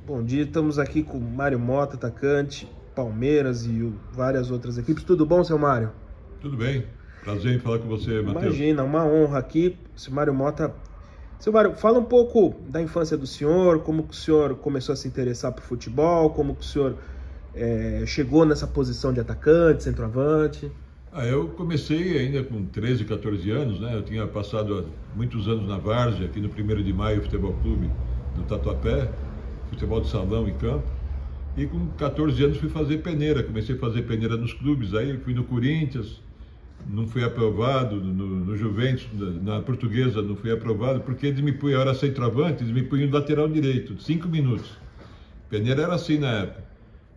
Bom dia, estamos aqui com o Mário Mota, atacante, Palmeiras e várias outras equipes. Tudo bom, seu Mário? Tudo bem, prazer em falar com você, Matheus. Imagina, uma honra aqui, seu Mário Mota. Seu Mário, fala um pouco da infância do senhor, como que o senhor começou a se interessar por futebol, como que o senhor chegou nessa posição de atacante, centroavante. Eu comecei ainda com 13, 14 anos, né? Eu tinha passado muitos anos na Várzea, aqui no 1º de Maio, Futebol Clube do Tatuapé, futebol de salão e campo. E com 14 anos fui fazer peneira, comecei a fazer peneira nos clubes, aí fui no Corinthians, não fui aprovado, no Juventus, na Portuguesa não fui aprovado, porque eles me punham, eu era centroavante, eles me punham no lateral direito, 5 minutos. Peneira era assim na época.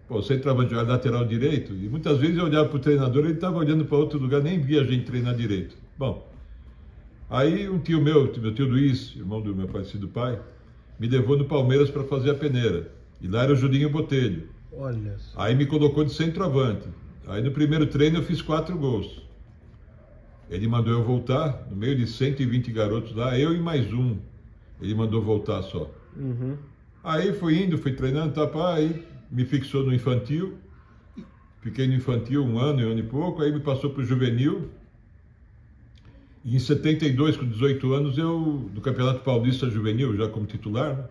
Pô, centroavante era lateral direito, e muitas vezes eu olhava para o treinador, ele estava olhando para outro lugar, nem via a gente treinar direito. Bom, aí um tio meu tio Luiz, irmão do meu falecido pai, me levou no Palmeiras para fazer a peneira. E lá era o Julinho Botelho. Olha só. Aí me colocou de centroavante. Aí no primeiro treino eu fiz 4 gols. Ele mandou eu voltar, no meio de 120 garotos lá, eu e mais um. Ele mandou voltar só. Uhum. Aí fui treinando, aí me fixou no infantil. Fiquei no infantil um ano e pouco, aí me passou para o juvenil. E em 72, com 18 anos, eu, no Campeonato Paulista Juvenil, já como titular, né,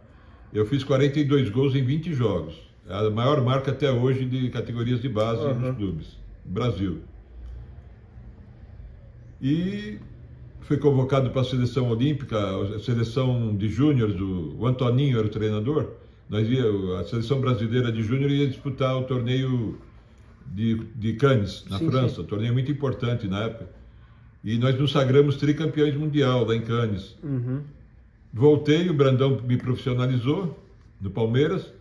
eu fiz 42 gols em 20 jogos. É a maior marca até hoje de categorias de base nos clubes do Brasil. E fui convocado para a seleção olímpica, a seleção de júniores, o Antoninho era o treinador. A seleção brasileira de júnior ia disputar o torneio de Cannes, na França, um torneio muito importante na época. E nós nos sagramos tricampeões mundial lá em Cannes. Uhum. Voltei, o Brandão me profissionalizou no Palmeiras,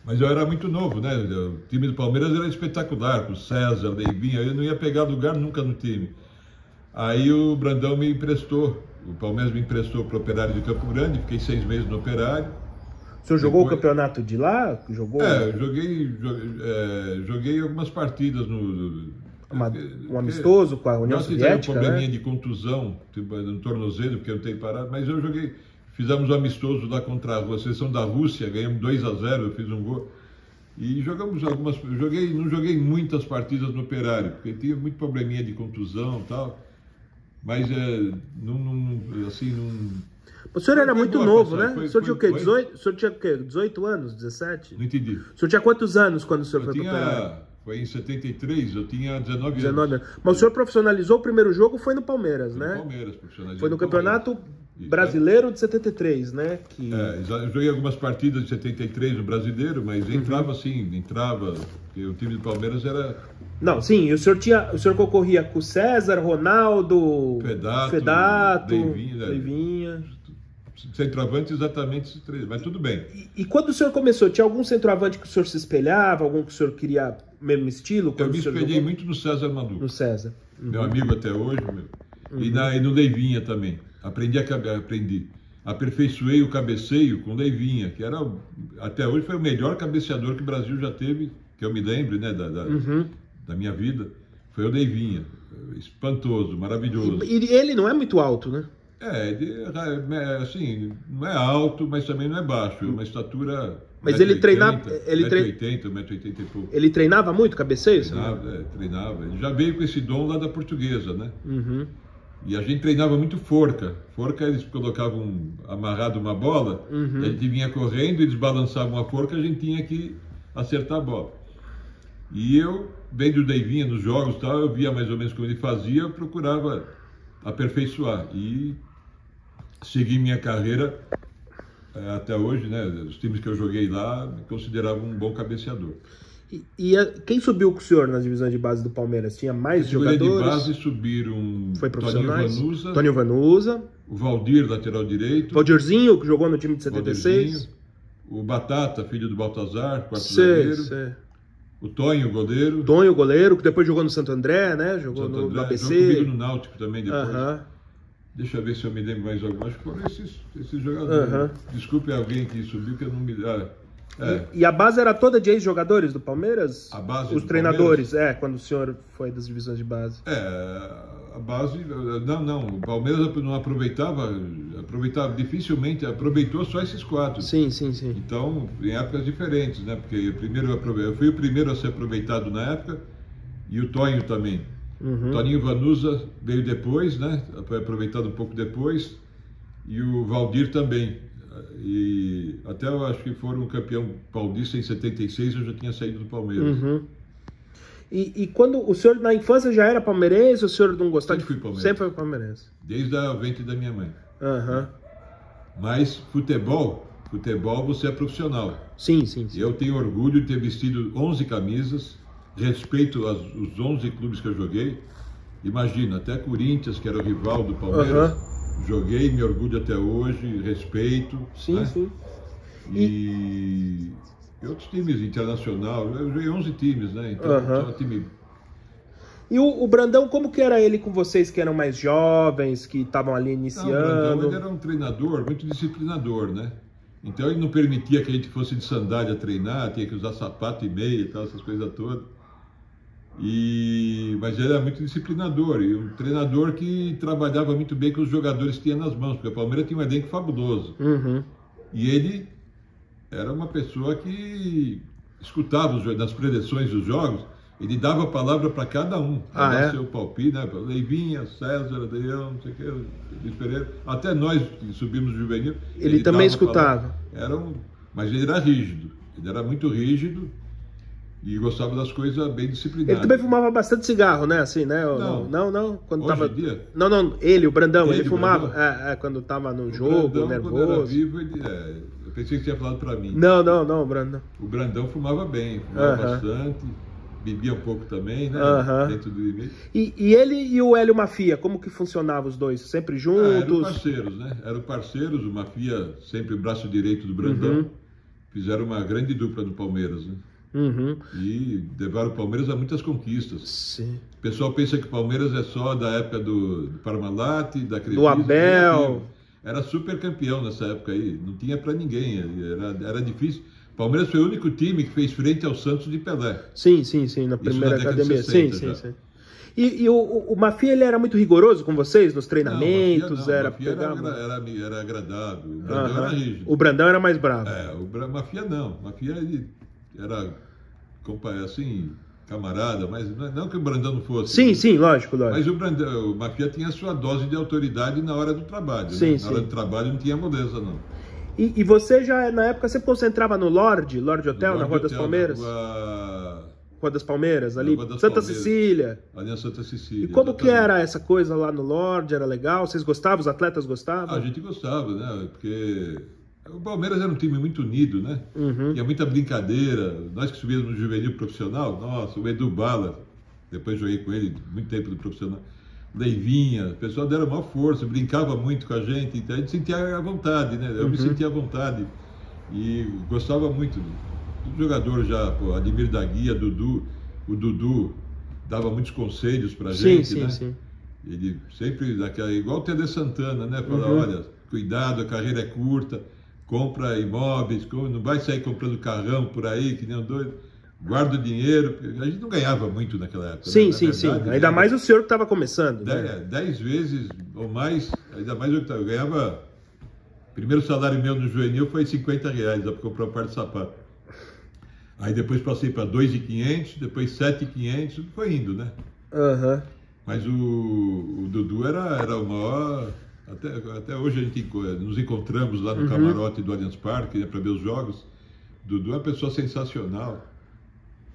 mas eu era muito novo, né? O time do Palmeiras era espetacular, com César, Leivinha, eu não ia pegar lugar nunca no time. Aí o Brandão me emprestou, o Palmeiras me emprestou para o Operário de Campo Grande, fiquei 6 meses no Operário. O senhor jogou o campeonato de lá? Jogou? Joguei algumas partidas no... Um amistoso com a União Soviética, um probleminha de contusão no tornozelo, porque eu tenho parado, mas eu joguei, fizemos um amistoso lá contra a seleção da Rússia, ganhamos 2-0, eu fiz um gol. E jogamos não joguei muitas partidas no Operário, porque tinha muito probleminha de contusão e tal, mas O senhor era muito novo, né? O senhor tinha o quê? 18? O senhor tinha o quê? 18 anos? 17? Não entendi. O senhor tinha quantos anos quando o senhor foi para o Operário? Foi em 73, eu tinha 19 anos. Mas o senhor profissionalizou o primeiro jogo, foi no Palmeiras, né? No Palmeiras, profissionalizou. Foi no Campeonato Brasileiro de 73, né? Eu joguei algumas partidas de 73 no Brasileiro, mas entrava, porque o time do Palmeiras era... Não, sim, e o senhor concorria com o César, Ronaldo, Fedato, Leivinha. Centroavante exatamente esses 3, mas tudo bem. E quando o senhor começou, tinha algum centroavante que o senhor se espelhava, algum que o senhor queria mesmo estilo? Eu me espelhei muito no César Madu. No César. Meu amigo até hoje. E no Leivinha também. Aprendi. Aperfeiçoei o cabeceio com Leivinha, que era, até hoje, foi o melhor cabeceador que o Brasil já teve, que eu me lembre, né, da minha vida. Foi o Leivinha. Espantoso, maravilhoso. E ele não é muito alto, né? Assim, não é alto, mas também não é baixo. É uma estatura... Mas ele treinava... 1,80m, 1,80m e pouco. Ele treinava muito cabeceio? Treinava. Ele já veio com esse dom lá da Portuguesa, né? E a gente treinava muito forca. Forca, eles colocavam amarrado uma bola, a gente vinha correndo, eles balançavam a forca, a gente tinha que acertar a bola. E eu, vendo o Leivinha nos jogos e tal, eu via mais ou menos como ele fazia, eu procurava aperfeiçoar. E segui minha carreira até hoje, né? Os times que eu joguei lá me consideravam um bom cabeceador. Quem subiu com o senhor nas divisões de base do Palmeiras? Tinha mais jogadores? De base subiram Tônio Vanusa, o Valdir, lateral direito, Valdirzinho, que jogou no time de 76, o Batata, filho do Baltazar, quarto zagueiro, o Tonho, goleiro, que depois jogou no Santo André, né? Jogou no ABC. Jogou comigo no Náutico também depois. Deixa eu ver se eu me lembro mais algum. Acho que foram esses jogadores. Desculpe alguém que subiu, que eu não me... E a base era toda de ex-jogadores do Palmeiras? A base Os treinadores, quando o senhor foi das divisões de base. A base, não, o Palmeiras não aproveitava dificilmente, aproveitou só esses 4. Sim. Então, em épocas diferentes, né? Porque eu fui o primeiro a ser aproveitado na época, e o Tonho também. Uhum. Toninho Vanusa veio depois, né? Foi aproveitado um pouco depois, e o Valdir também. E até eu acho que foram campeão paulista em 76, eu já tinha saído do Palmeiras. Uhum. E quando o senhor na infância já era palmeirense, o senhor não gostava Sempre fui palmeirense. Sempre foi palmeirense. Desde a ventre da minha mãe. Uhum. Mas futebol você é profissional. Sim. Eu tenho orgulho de ter vestido 11 camisas, respeito os 11 clubes que eu joguei. Imagina, até Corinthians, que era o rival do Palmeiras, joguei, me orgulho até hoje, respeito. Sim, né? sim. E outros times, internacional, eu joguei 11 times, né? Então, só time... E o Brandão, como que era ele com vocês que eram mais jovens, que estavam ali iniciando? Não, o Brandão, ele era um treinador muito disciplinador, né? Então ele não permitia que a gente fosse de sandália treinar, tinha que usar sapato e meia e tal, essas coisas todas. Mas ele era muito disciplinador e um treinador que trabalhava muito bem com os jogadores que tinha nas mãos, porque o Palmeiras tinha um elenco fabuloso. Uhum. E ele era uma pessoa que escutava nas preleções dos jogos, ele dava a palavra para cada um, para dar seu palpite, né? Leivinha, César, Adriano, não sei o que, Luiz Pereira, até nós que subimos no juvenil. Ele também escutava. Mas ele era rígido, ele era muito rígido e gostava das coisas bem disciplinadas. Ele também fumava bastante cigarro, né? Assim, né? Não. Quando Hoje tava... em dia? Não, ele, o Brandão, ele fumava. Quando tava no jogo, Brandão, nervoso. Quando era vivo, eu pensei que você tinha falado para mim. Não, o Brandão. O Brandão fumava bem, fumava bastante, bebia um pouco também, né? Dentro do limite. E ele e o Hélio Mafia, como que funcionavam os dois? Sempre juntos? Eram parceiros, né? Eram parceiros, o Mafia sempre o braço direito do Brandão. Fizeram uma grande dupla no Palmeiras, né? E levaram o Palmeiras a muitas conquistas. Sim. O pessoal pensa que o Palmeiras é só da época do Parmalat, da Crefisa, do Abel. Era super campeão nessa época aí, não tinha para ninguém, era difícil. O Palmeiras foi o único time que fez frente ao Santos de Pelé. Sim, na primeira academia. Sim. E o Mafia, ele era muito rigoroso com vocês nos treinamentos? Era agradável, o Brandão era rígido. O Brandão era mais bravo. O Mafia não, o Mafia ele era assim, camarada, mas não que o Brandão não fosse. Sim, lógico. Mas o Mafia tinha a sua dose de autoridade na hora do trabalho. Sim. Na hora do trabalho não tinha moleza, não. E você já, na época, você concentrava no Lorde Hotel, na Rua das Palmeiras? Rua das Palmeiras, ali, Santa Cecília. Ali na Santa Cecília. E como que era essa coisa lá no Lorde? Era legal? Vocês gostavam? Os atletas gostavam? A gente gostava, né? Porque o Palmeiras era um time muito unido, né? Tinha muita brincadeira. Nós que subíamos no juvenil profissional, nossa, o Edu Bala, depois joguei com ele muito tempo no profissional. Leivinha, o pessoal deram maior força, brincava muito com a gente, então a gente sentia à vontade, né? Eu me sentia à vontade e gostava muito do jogador já, Ademir da Guia, Dudu. O Dudu dava muitos conselhos pra gente, né? Sim. Ele sempre, igual o Tele Santana, né? Falava, olha, cuidado, a carreira é curta, compra imóveis, não vai sair comprando carrão por aí, que nem um doido. Guarda o dinheiro, a gente não ganhava muito naquela época. Sim. Ainda mais o senhor que estava começando. 10 vezes ou mais, ainda mais eu ganhava. O primeiro salário meu no juvenil foi R$50 para comprar um par de sapato. Aí depois passei para 2.500, depois 7.500, foi indo, né? Mas o Dudu era o maior. Até hoje a gente nos encontramos lá no camarote do Allianz Parque, né, para ver os jogos. O Dudu é uma pessoa sensacional.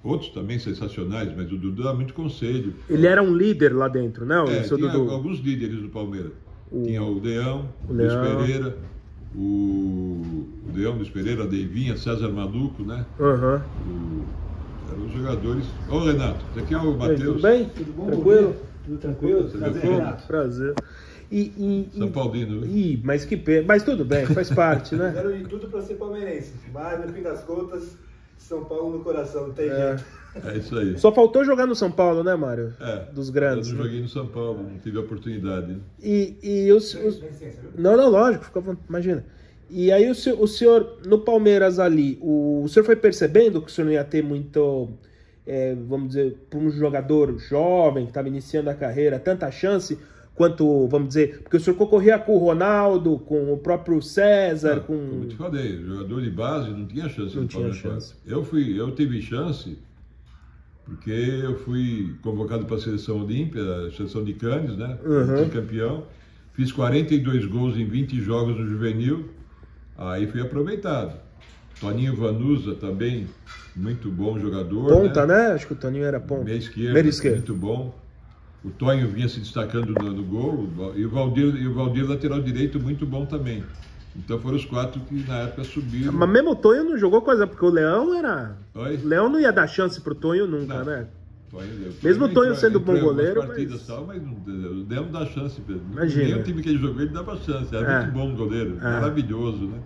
Outros também sensacionais, mas o Dudu dá muito conselho. Ele era um líder lá dentro, né? Tinha Dudu. Alguns líderes do Palmeiras. Tinha o Leão, o Luiz Pereira, o Leão, Luiz Pereira, a Deivinha, César Maluco, né? Eram os jogadores. Ô Renato, esse aqui é o Matheus. Tudo bem? Tudo bom? Tranquilo? Tudo tranquilo? Prazer, Renato. Prazer. São Paulino. Mas tudo bem, faz parte, né? Fizeram de tudo para ser palmeirense, mas no fim das contas, São Paulo no coração, não tem jeito. É isso aí. Só faltou jogar no São Paulo, né, Mário? Dos grandes. Eu não joguei no São Paulo, não tive a oportunidade. Né? Não, lógico, imagina. E aí o senhor, no Palmeiras ali, o senhor foi percebendo que o senhor não ia ter muito vamos dizer, para um jogador jovem que estava iniciando a carreira, tanta chance quanto, vamos dizer, porque o senhor concorria com o Ronaldo, com o próprio César, Como eu te falei, jogador de base não tinha chance. Não tinha chance. Eu tive chance porque eu fui convocado para a seleção olímpica, a seleção de Cannes, né? Fui campeão. Fiz 42 gols em 20 jogos no juvenil, aí fui aproveitado. Toninho Vanusa também, muito bom jogador. Ponta, né? Acho que o Toninho era ponta. Meia esquerda, muito bom. O Tonho vinha se destacando no gol, e o Valdir lateral direito, muito bom também. Então foram os 4 que na época subiram. Mas mesmo o Tonho não jogou coisa, porque o Leão era... Oi? O Leão não ia dar chance pro Tonho nunca, não, né? Mesmo o Tonho sendo bom goleiro, partidas, mas o Leão dá chance. Imagina. Nem o time que ele jogou, ele dava chance. Era muito bom goleiro, maravilhoso, né?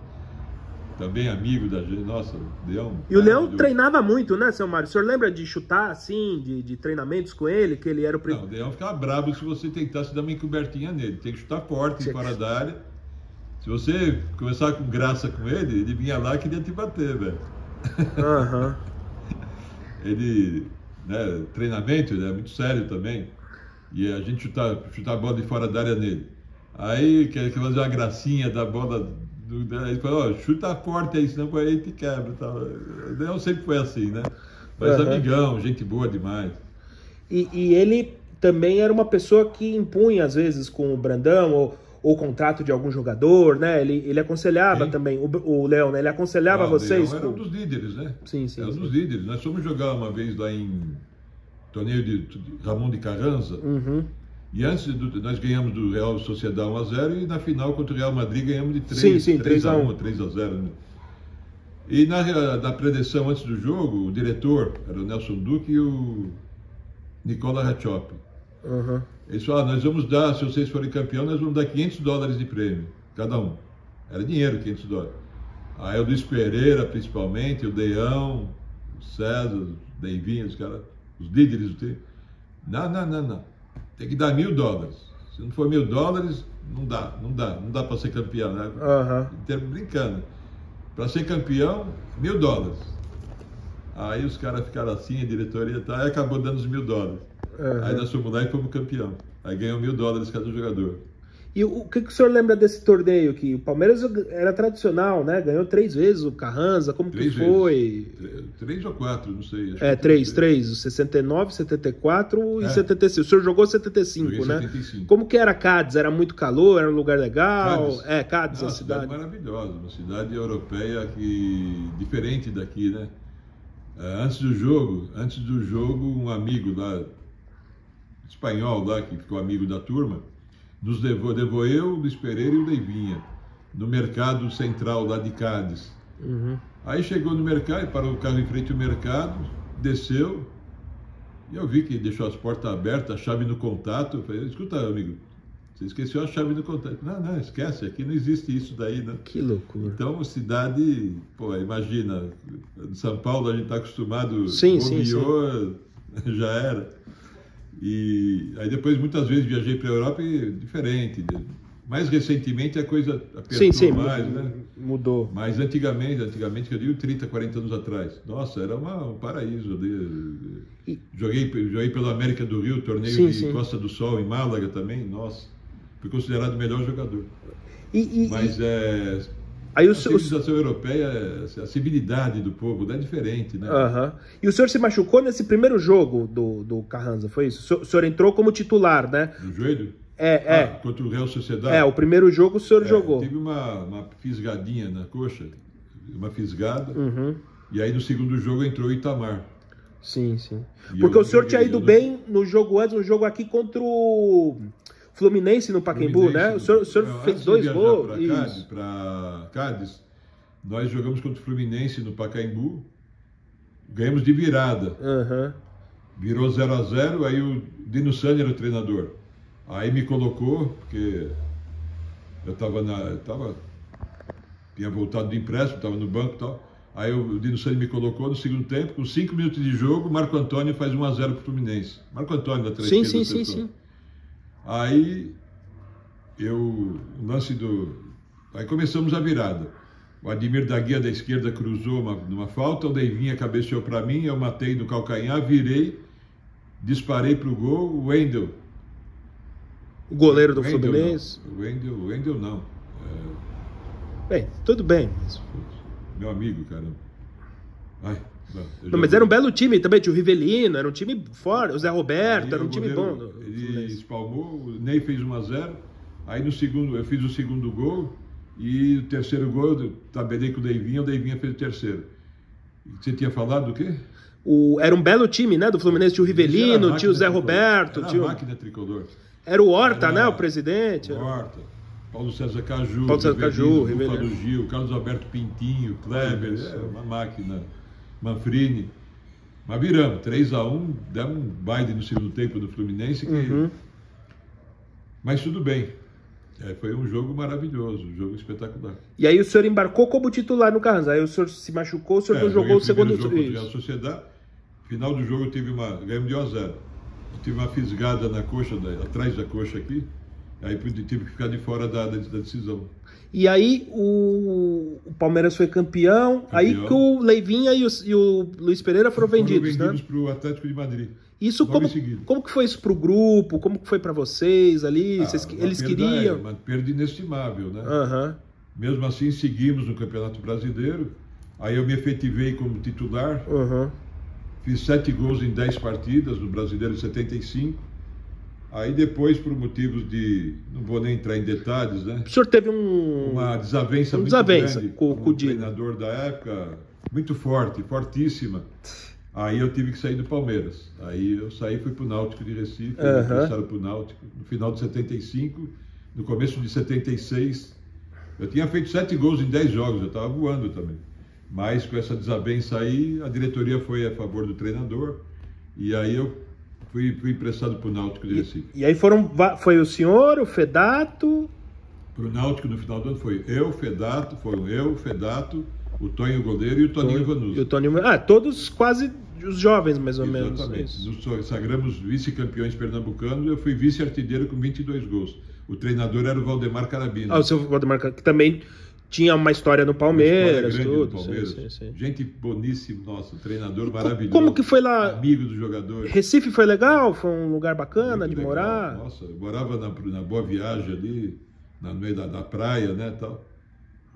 Também amigo da gente, nossa, Leão. E o Leão treinava muito, né, seu Mário? O senhor lembra de chutar, assim, de treinamentos com ele, que ele era o primeiro? Não, o Leão ficava brabo se você tentasse dar uma encobertinha nele. Tem que chutar forte fora da área. Se você começar com graça com ele, ele vinha lá e queria te bater, velho. Ele, né, treinamento, ele é muito sério também. E a gente chutar a bola de fora da área nele. Aí quer fazer uma gracinha da bola... Ele falou, chuta forte aí, senão aí te quebra. Não sempre foi assim, né? Mas amigão, gente boa demais. E ele também era uma pessoa que impunha, às vezes, com o Brandão, ou o contrato de algum jogador, né? Ele aconselhava também, o Leão, né? Ele aconselhava vocês... O Leão era um dos líderes, né? Sim. Era um dos líderes. Nós fomos jogar uma vez lá em torneio de Ramon de Carranza. E antes, nós ganhamos do Real Sociedade 1-0 e na final contra o Real Madrid ganhamos de 3-1 ou 3-0. Né? E na preleção antes do jogo, o diretor era o Nelson Duque e o Nicola Ratchop. Eles falaram, nós vamos dar, se vocês forem campeão, nós vamos dar $500 de prêmio, cada um. Era dinheiro, $500. Aí o Luiz Pereira, principalmente, o Deião, o César, o Deivinho, os caras, os líderes do time. Não. Tem que dar $1.000. Se não for $1.000, não dá para ser campeão, né? Brincando. Para ser campeão, $1.000. Aí os caras ficaram assim, a diretoria tá, aí acabou dando os $1.000. Aí nós fomos lá e fomos campeão. Aí ganhou $1.000 cada jogador. E o que o senhor lembra desse torneio? Que o Palmeiras era tradicional, né? Ganhou 3 vezes o Carranza, como que foi? 3 ou 4, não sei. Acho 3. 69, 74 e 75. O senhor jogou 75, né? 75. Como que era Cádiz? Era muito calor? Era um lugar legal? Cádiz, a cidade. Maravilhosa, uma cidade europeia diferente daqui, né? Antes do jogo, um amigo lá, espanhol lá, que ficou amigo da turma, nos levou eu, Luiz Pereira e o Leivinha, no mercado central lá de Cádiz. Aí chegou no mercado, parou o carro em frente ao mercado, desceu, e eu vi que deixou as portas abertas, a chave no contato. Eu falei, escuta, amigo, você esqueceu a chave no contato. Não, esquece, aqui não existe isso daí, né? Que loucura. Então, cidade, imagina, em São Paulo a gente está acostumado, sim. Já era. E aí depois muitas vezes viajei para a Europa e diferente. Mais recentemente a coisa apertou mais, né? Mudou. Mas antigamente, que eu digo 30, 40 anos atrás, nossa, era um paraíso. Joguei pela América do Rio, torneio de Costa do Sol em Málaga também, nossa, fui considerado o melhor jogador. Mas a civilização europeia, a civilidade do povo é diferente, né? E o senhor se machucou nesse primeiro jogo do Carranza, foi isso? O senhor entrou como titular, né? No joelho? Contra o Real Sociedade? O primeiro jogo o senhor jogou. Tive uma fisgadinha na coxa, uma fisgada, e aí no segundo jogo entrou o Itamar. Sim. Porque o senhor tinha ido bem no jogo antes, no jogo aqui contra o Fluminense no Pacaembu, né? O senhor fez 2 gols. Para Cádiz, nós jogamos contra o Fluminense no Pacaembu, ganhamos de virada. Virou 0-0, aí o Dino Sani era o treinador. Aí me colocou, porque eu tinha voltado do empréstimo, estava no banco e tal. Aí o Dino Sani me colocou no segundo tempo, com 5 minutos de jogo, Marco Antônio faz 1-0 para o Fluminense. Marco Antônio da lateral esquerda. Sim. Aí aí começamos a virada. O Ademir da Guia da esquerda cruzou numa falta, o Neivinha cabeceou para mim, eu matei no calcanhar, virei, disparei para o gol, o Wendel. O goleiro do Fluminense? O Wendel não. Bem, tudo bem. Meu amigo, caramba. Ai, não, mas era um belo time também, tinha o Rivelino, era um time forte, o Zé Roberto, era um time bom. Ele espalmou, o Ney fez 1-0, aí no segundo, eu fiz o segundo gol, e o terceiro gol, eu tabelei com o Neivinha fez o terceiro. Você tinha falado do quê? Era um belo time, né, do Fluminense, tinha o Rivelino, tinha o Zé Roberto. Era a máquina tricolor. Era o Horta, né, o presidente. Horta, Paulo César Caju, Rivelino, Gil, Carlos Alberto Pintinho, Kleber, uma máquina, Manfrini. Mas viramos, 3-1, demos um baile no segundo tempo do Fluminense. Mas tudo bem. Foi um jogo maravilhoso, um jogo espetacular. E aí o senhor embarcou como titular no Carranza, aí o senhor se machucou, o senhor não jogou o segundo jogo contra a Real Sociedade. Final do jogo eu tive ganhamos de 1-0. Eu tive uma fisgada na coxa, atrás da coxa aqui, aí tive que ficar de fora da decisão. E aí o Palmeiras foi campeão, aí que o Leivinha e o Luiz Pereira foram vendidos, né? Para o Atlético de Madrid. Isso como que foi isso pro grupo? Como que foi para vocês ali? Eles queriam? Uma perda inestimável, né? Uhum. Mesmo assim, seguimos no Campeonato Brasileiro. Aí eu me efetivei como titular. Uhum. Fiz 7 gols em 10 partidas no Brasileiro de 75. Aí depois, por motivos de... Não vou nem entrar em detalhes, né? O senhor teve uma desavença muito grande com o treinador da época, muito forte, fortíssima. Aí eu tive que sair do Palmeiras. Aí eu saí, fui para o Náutico de Recife, passaram para o Náutico. No final de 75, no começo de 76, eu tinha feito 7 gols em 10 jogos, eu estava voando também. Mas com essa desavença aí, a diretoria foi a favor do treinador, e aí eu fui emprestado para o Náutico de Recife. E aí foi o senhor, o Fedato? Para o Náutico no final do ano foram eu, Fedato, o Tonho goleiro e o Toninho Vanucci. E o Toninho, todos quase os jovens, mais ou menos. Exatamente. Nos sagramos vice-campeões pernambucanos, eu fui vice-artilheiro com 22 gols. O treinador era o Valdemar Carabina. O seu Valdemar, que também tinha uma história no Palmeiras. Uma história grande tudo. No Palmeiras. Sim. Gente boníssima, nossa, treinador maravilhoso. Como que foi lá? Amigo dos jogadores. Recife foi legal? Foi um lugar bacana muito de legal. morar? Nossa, eu morava na Boa Viagem ali, no meio da praia, né, tal.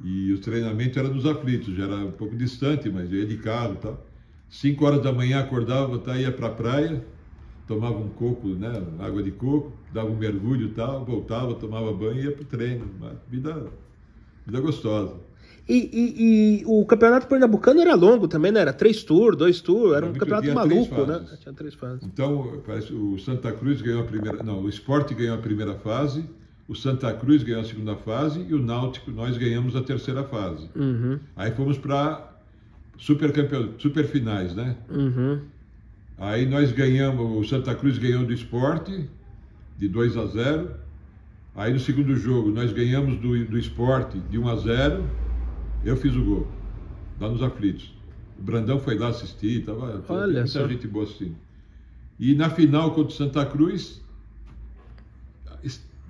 E o treinamento era nos aflitos, já era um pouco distante, mas eu ia de carro e tal. 5 horas da manhã acordava, ia para a praia, tomava um coco, né, água de coco, dava um mergulho e tal, voltava, tomava banho e ia para o treino. Uma vida gostosa. E o campeonato pernambucano era longo também, né? Era 3 tours, 2 tours, era um campeonato maluco, né? Tinha 3 fases. Então, parece o Santa Cruz ganhou o Sport ganhou a primeira fase, o Santa Cruz ganhou a segunda fase e o Náutico, nós ganhamos a terceira fase. Uhum. Aí fomos para superfinais, né? Uhum. Aí nós ganhamos, o Santa Cruz ganhou do Sport de 2-0. Aí no segundo jogo nós ganhamos do Sport de 1-0. Eu fiz o gol, lá nos aflitos. O Brandão foi lá assistir, muita gente boa assistindo. E na final contra o Santa Cruz,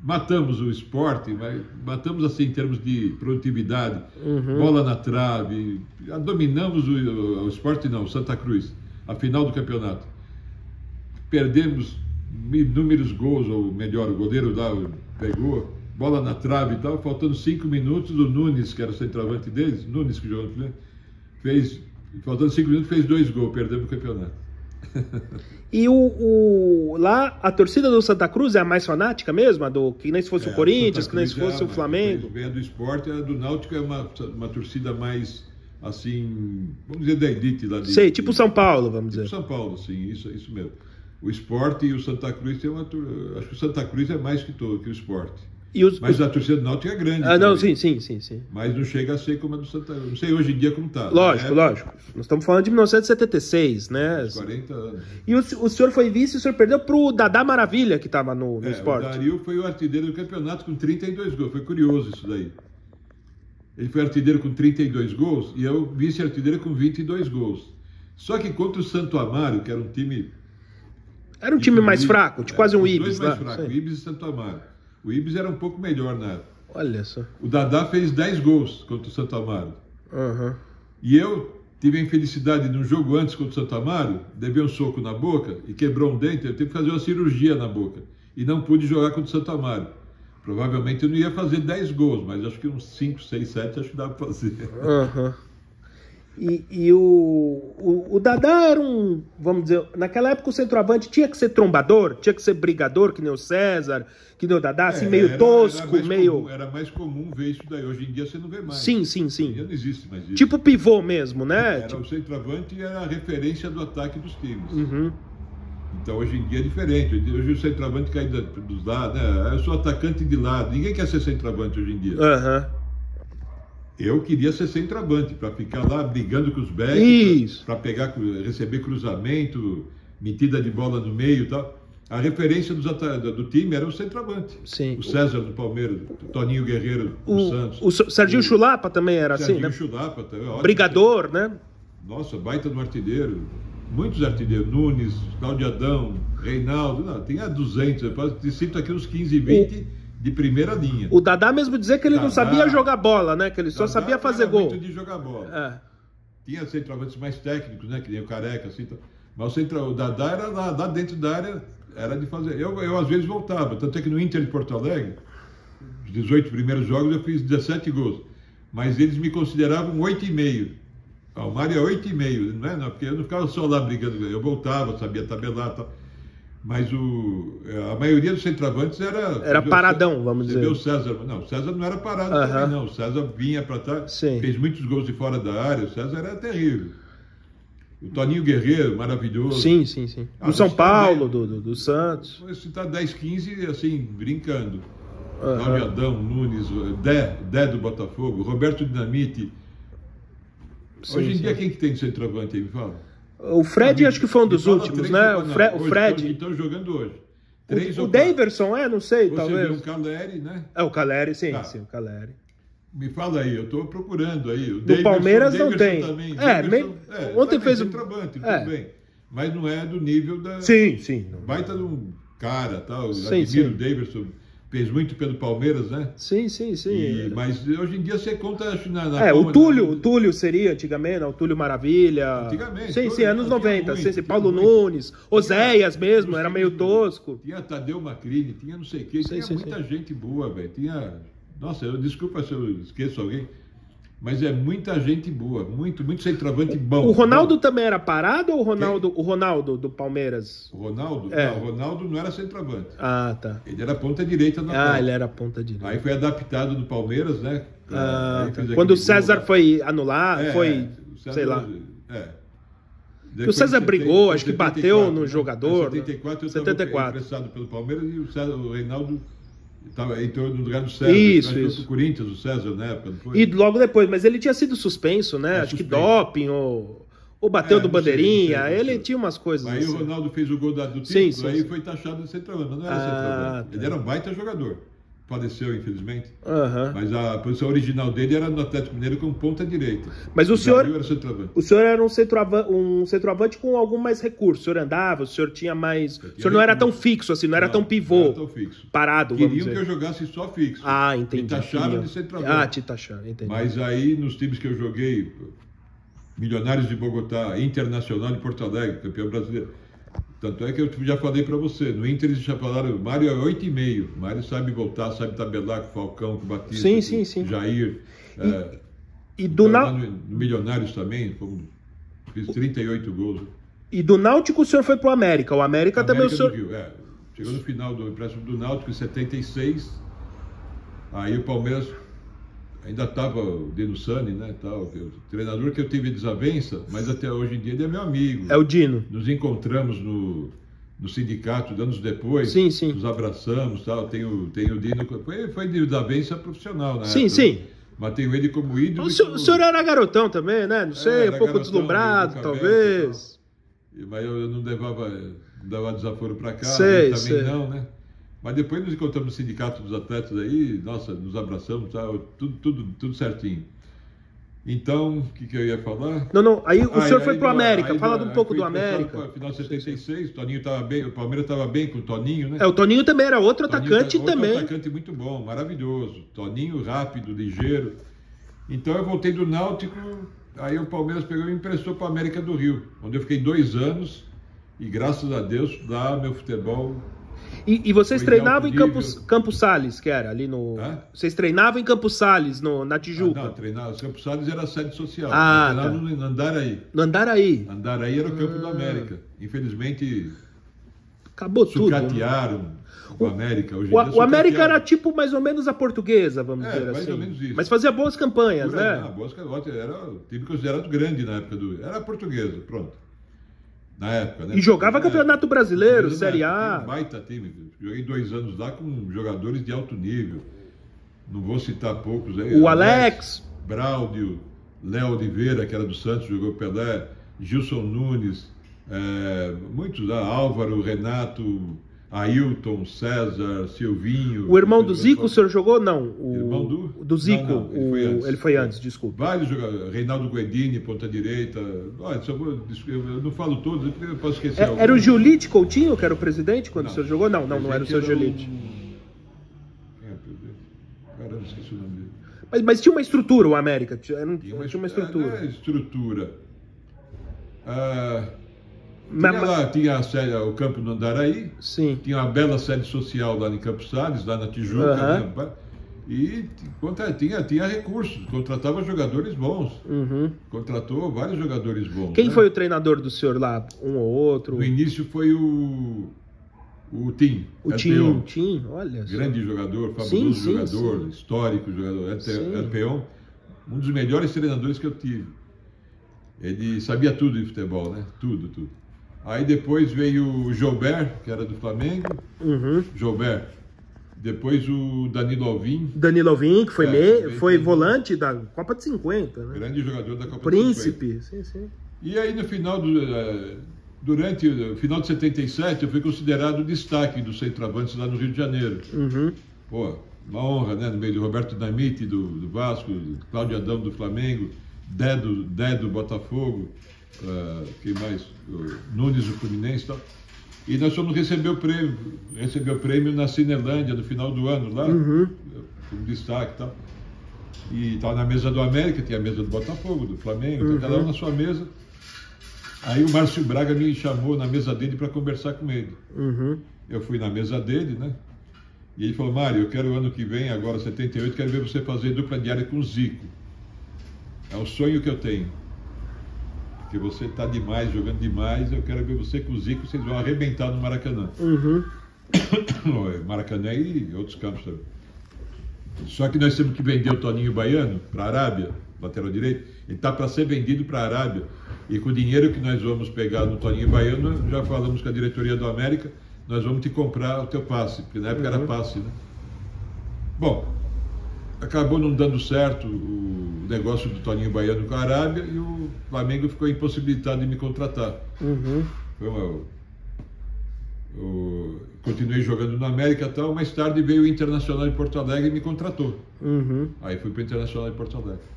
matamos o Sport, mas matamos assim em termos de produtividade, bola na trave, dominamos o Sport não, o Santa Cruz, a final do campeonato. Perdemos inúmeros gols, ou melhor, o goleiro lá pegou, bola na trave e tal, faltando 5 minutos, o Nunes, que era o centroavante deles, Nunes que jogou no Fluminense, faltando 5 minutos, fez 2 gols, perdemos o campeonato. E lá, a torcida do Santa Cruz é a mais fanática mesmo? Que nem se fosse o Corinthians, que nem se fosse o Flamengo? A do Sport, a do Náutico é uma torcida mais, assim, vamos dizer, da elite lá de... Sei, tipo São Paulo, vamos dizer. Tipo São Paulo, sim, isso mesmo. O Sport e o Santa Cruz tem acho que o Santa Cruz é mais que o Sport. Mas a torcida do Náutico é grande. Não, sim. Mas não chega a ser como a do Santa Cruz. Não sei hoje em dia como está. Lógico. Nós estamos falando de 1976, né? 40 anos. E o senhor foi vice e o senhor perdeu pro Dadá Maravilha, que estava no Sport. O Dario foi o artilheiro do campeonato com 32 gols. Foi curioso isso daí. Ele foi artilheiro com 32 gols e eu vice-artilheiro com 22 gols. Só que contra o Santo Amaro, que era um time... Era um time mais fraco, quase um Ibis. Dois mais fracos, o Ibis e Santo Amaro. O Ibis era um pouco melhor na época. Olha só. O Dadá fez 10 gols contra o Santo Amaro. Uhum. E eu tive a infelicidade de um jogo antes contra o Santo Amaro, levei um soco na boca e quebrou um dente, eu tive que fazer uma cirurgia na boca. E não pude jogar contra o Santo Amaro. Provavelmente eu não ia fazer 10 gols, mas acho que uns 5, 6, 7 acho que dava pra fazer. Uhum. E o Dadá era um, vamos dizer, naquela época o centroavante tinha que ser trombador, tinha que ser brigador, que nem o César, que nem o Dadá, assim, meio tosco, meio... Era mais comum ver isso daí, hoje em dia você não vê mais. Sim. Hoje em dia não existe mais isso. Tipo pivô mesmo, né? Era o centroavante e era a referência do ataque dos times. Uhum. Então hoje em dia é diferente, hoje o centroavante cai dos lados, né? Eu sou atacante de lado, ninguém quer ser centroavante hoje em dia. Uhum. Eu queria ser centroavante, para ficar lá brigando com os backs, para receber cruzamento, metida de bola no meio e tal. A referência do time era o centroavante. Sim. O César do Palmeiras, o Toninho Guerreiro do Santos. O Serginho Chulapa também era assim, né? Serginho Chulapa também. Ótimo. Brigador, né? Nossa, baita do artilheiro. Muitos artilheiros. Nunes, Cláudio Adão, Reinaldo. Não, tinha 200. Eu te cito aqui uns 15, 20... de primeira linha. O Dadá mesmo dizer que ele não sabia jogar bola, né? Que ele só sabia fazer gol. Muito de jogar bola. Tinha centroavantes mais técnicos, né? Que nem o Careca, assim. Mas o Dadá era lá dentro da área, era de fazer. Eu às vezes voltava. Tanto é que no Inter de Porto Alegre, os 18 primeiros jogos eu fiz 17 gols. Mas eles me consideravam 8,5. O Mário é 8,5, não é? Não, porque eu não ficava só lá brigando. Eu voltava, sabia tabelar e tal. Mas a maioria dos centroavantes era paradão, vamos dizer. O César, não, o César não era parado também, não. O César vinha para trás, fez muitos gols de fora da área. O César era terrível. O Toninho Guerreiro, maravilhoso. Sim. Do São Paulo, do Santos. Vou citar 10, 15, assim, brincando. Cláudio Adão, Nunes, Dé do Botafogo, Roberto Dinamite. Hoje em dia, quem que tem de centroavante aí, me fala? O Fred acho que foi um dos últimos, né? O Fred. Estão jogando hoje. O Daverson, não sei, você talvez. Você vê o Caleri, né? O Caleri, sim, o Caleri. Me fala aí, eu estou procurando aí. O do Palmeiras não tem. Também. Ontem fez centroavante, tudo bem. Mas não é do nível da... Sim. Baita de um cara, tal. Admiro o Daverson. Fez muito pelo Palmeiras, né? Sim. Mas hoje em dia você conta, acho, o Túlio seria antigamente, o Túlio Maravilha. Antigamente. Sim, anos 90. Paulo Nunes, Oséias mesmo, era meio tosco. Tinha Tadeu Macrini, tinha não sei o quê, tinha muita gente boa, velho. Nossa, desculpa se eu esqueço alguém. Mas é muita gente boa, muito centroavante bom. O Ronaldo também era parado ou o Ronaldo do Palmeiras? O Ronaldo? Não, o Ronaldo não era centroavante. Ah, tá. Ele era ponta direita na ponta. Ele era ponta direita. Aí foi adaptado no Palmeiras, né? Tá. Quando o César foi anulado, sei lá. Que o César brigou, acho que bateu no jogador. Em 74 eu estava emprestado pelo Palmeiras e o Reinaldo... entrou no lugar do César. Isso. Pro Corinthians, o César, na época, não foi? E logo depois, mas ele tinha sido suspenso, né? Acho que doping ou bateu do bandeirinha. Ele tinha umas coisas aí assim. o Ronaldo fez o gol do título, aí foi taxado de centroavante, mas não era centroavante. Ele era um baita jogador. Faleceu, infelizmente. Mas a posição original dele era no Atlético Mineiro com ponta direita. Mas o senhor era um centroavante com algum mais recurso. O senhor andava, o senhor tinha mais... O senhor não era tão fixo assim, não era tão pivô. Não era tão fixo. Parado, vamos dizer. Queriam que eu jogasse só fixo. Entendi. Me taxaram de centroavante. Te taxaram, entendi. Mas aí, nos times que eu joguei, Milionários de Bogotá, Internacional de Porto Alegre, campeão brasileiro. Tanto é que eu já falei para você, no Inter eles já falaram, o Mário é 8,5. O Mário sabe voltar, sabe tabelar com o Falcão, com o Batista, com o Jair. E do no Milionários também, fiz 38 gols. E do Náutico o senhor foi pro América. O América também o senhor... Chegou no final do empréstimo do Náutico em 76. Aí o Palmeiras ainda estava o Dino Sani, né? O treinador que eu tive desavença, mas até hoje em dia ele é meu amigo. É o Dino. Nos encontramos no sindicato anos depois. Sim. Nos abraçamos, tal. Tem o Dino. Foi de desavença profissional, né? Sim. Mas tenho ele como ídolo. O senhor era garotão também, né? Não sei, um pouco deslumbrado, talvez. Mas eu não dava desaforo para cá, sei. Não, né? Mas depois nos encontramos no sindicato dos atletas aí, nossa, nos abraçamos, tal, tudo certinho. Então, o que eu ia falar? Não, aí o senhor foi pro América, fala um pouco do América. Final de 76, o Toninho estava bem, o Palmeiras estava bem com o Toninho, né? O Toninho também era outro atacante também. Outro atacante muito bom, maravilhoso. Toninho rápido, ligeiro. Então eu voltei do Náutico, aí o Palmeiras pegou e me emprestou para a América do Rio, onde eu fiquei 2 anos e graças a Deus lá meu futebol... E vocês treinavam em Campos Sales, que era ali no... Vocês treinavam em Campos Sales, na Tijuca? Não, treinava. Campos Sales era a sede social. Tá. No Andaraí. No Andaraí. Andaraí era o campo do América. Infelizmente... Acabou tudo. Sucatearam o América. Hoje O América era tipo mais ou menos a portuguesa, vamos dizer assim. Mais ou menos isso. Mas fazia boas campanhas, né? Boas campanhas. Era o time considerado grande na época do... Era portuguesa, pronto. Na época, né? E jogava Campeonato Brasileiro, Série A. Um baita time. Joguei 2 anos lá com jogadores de alto nível. Não vou citar poucos aí. O Alex. Braudio, Léo Oliveira, que era do Santos, jogou Pelé. Gilson Nunes. Muitos lá. Álvaro, Renato, Ailton, César, Silvinho. O irmão do Zico, o senhor jogou? Não. Irmão do Zico. Não, ele foi antes, desculpa. Vários jogadores. Reinaldo Guedini, ponta direita. Olha, eu não falo todos, porque eu posso esquecer alguns. Era o Giulite Coutinho, que era o presidente, quando o senhor jogou? Não era o seu Giulite. Quem é o presidente? Caramba, esqueci o nome dele. Mas tinha uma estrutura, o América. Tinha uma estrutura. Não é estrutura. Tinha a sede, o campo no Andaraí. Sim. Tinha uma bela sede social lá em Campos Sales, lá na Tijuca. Né? E tinha recursos, contratava jogadores bons. Contratou vários jogadores bons. Quem foi o treinador do senhor lá? Um ou outro? No início foi o Tim. O Tim, olha. Grande jogador, fabuloso jogador, histórico jogador. Elpeon, um dos melhores treinadores que eu tive. Ele sabia tudo de futebol, né? Tudo. Aí depois veio o Gilbert, que era do Flamengo. Gilbert. Depois o Danilo Alvim. Que foi volante da Copa de 50, né? Grande jogador da Copa Príncipe. de 50. Sim. E aí no final durante o final de 77, eu fui considerado destaque dos centroavantes lá no Rio de Janeiro. Pô, uma honra, né? No meio do Roberto Dinamite do Vasco, Cláudio Adão do Flamengo, Dedo do Botafogo, quem mais? Nunes do Fluminense e tal. E nós fomos receber o prêmio na Cinelândia no final do ano lá, como destaque e tal. E estava na mesa do América, tinha a mesa do Botafogo, do Flamengo, cada um na sua mesa. Aí o Márcio Braga me chamou na mesa dele para conversar com ele. Eu fui na mesa dele, né? E ele falou: Mário, eu quero ano que vem, agora 78, quero ver você fazer dupla diária com o Zico. É o sonho que eu tenho. Porque você está demais, jogando demais, eu quero ver você com o Zico, vocês vão arrebentar no Maracanã. Maracanã e outros campos também. Só que nós temos que vender o Toninho Baiano para a Arábia, lateral direito. Ele está para ser vendido para a Arábia. E com o dinheiro que nós vamos pegar no Toninho Baiano, já falamos com a diretoria do América, nós vamos te comprar o teu passe, porque na época era passe, né? Bom, acabou não dando certo o negócio do Toninho Baiano com a Arábia e o Flamengo ficou impossibilitado de me contratar. Continuei jogando no América e tal, mais tarde veio o Internacional de Porto Alegre e me contratou. Aí fui para o Internacional de Porto Alegre.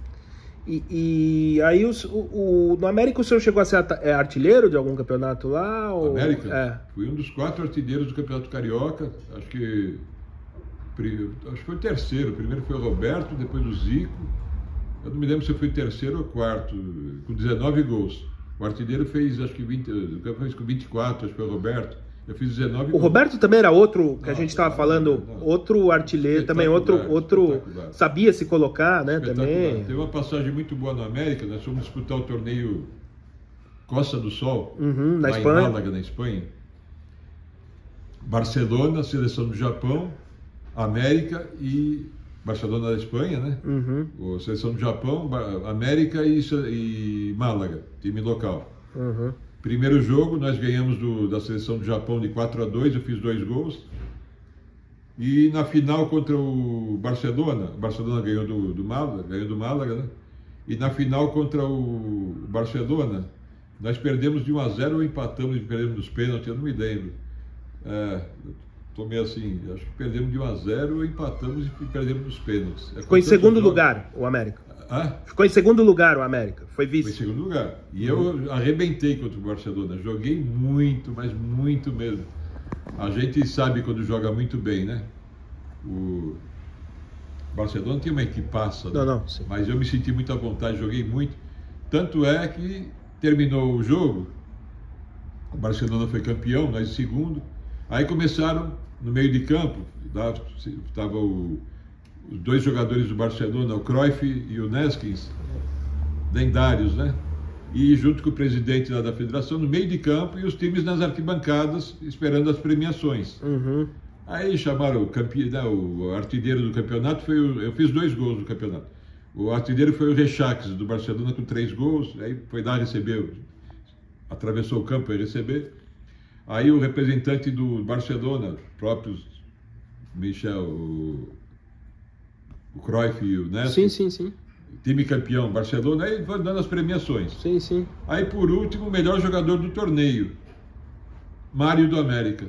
E aí no América o senhor chegou a ser artilheiro de algum campeonato lá? Ou... América? Fui um dos 4 artilheiros do Campeonato Carioca, acho que foi o terceiro. O primeiro foi o Roberto, depois o Zico. Eu não me lembro se eu fui terceiro ou quarto, com 19 gols. O artilheiro fez, acho que 20, o campeão fez com 24, acho que foi o Roberto. Eu fiz 19 gols. O Roberto também era outro, que a gente estava falando, outro artilheiro, também outro sabia se colocar, né, também. Teve uma passagem muito boa no América, nós fomos disputar o torneio Costa do Sol, na lá Espanha. Em Málaga, na Espanha. Barcelona, seleção do Japão, América e... Barcelona da Espanha, né? A seleção do Japão, América e Málaga, time local. Primeiro jogo, nós ganhamos da seleção do Japão de 4-2, eu fiz 2 gols. E na final contra o Barcelona ganhou do Málaga, né? E na final contra o Barcelona, nós perdemos de 1-0 ou empatamos e perdemos nos pênaltis, eu não me lembro. Tô meio assim, acho que perdemos de 1-0, empatamos e perdemos nos pênaltis. Ficou em segundo lugar o América. Ficou em segundo lugar o América, foi vice. Foi em segundo lugar. E eu arrebentei contra o Barcelona, joguei muito, mas muito mesmo. A gente sabe quando joga muito bem, né? O Barcelona tinha uma equipaça, né? Não, sim. Mas eu me senti muito à vontade, joguei muito. Tanto é que terminou o jogo, o Barcelona foi campeão, nós em segundo. Aí começaram, no meio de campo, estavam os dois jogadores do Barcelona, o Cruyff e o Neskins, lendários, né? E junto com o presidente lá da federação, no meio de campo, e os times nas arquibancadas, esperando as premiações. Uhum. Aí chamaram o artilheiro do campeonato, eu fiz 2 gols no campeonato. O artilheiro foi o Rechaques, do Barcelona, com 3 gols, aí foi lá receber, atravessou o campo para receber. Aí o representante do Barcelona, próprios Michel, o Cruyff e o Neto. Sim. Time campeão, Barcelona, aí vai dando as premiações. Sim. Aí, por último, o melhor jogador do torneio, Mário do América.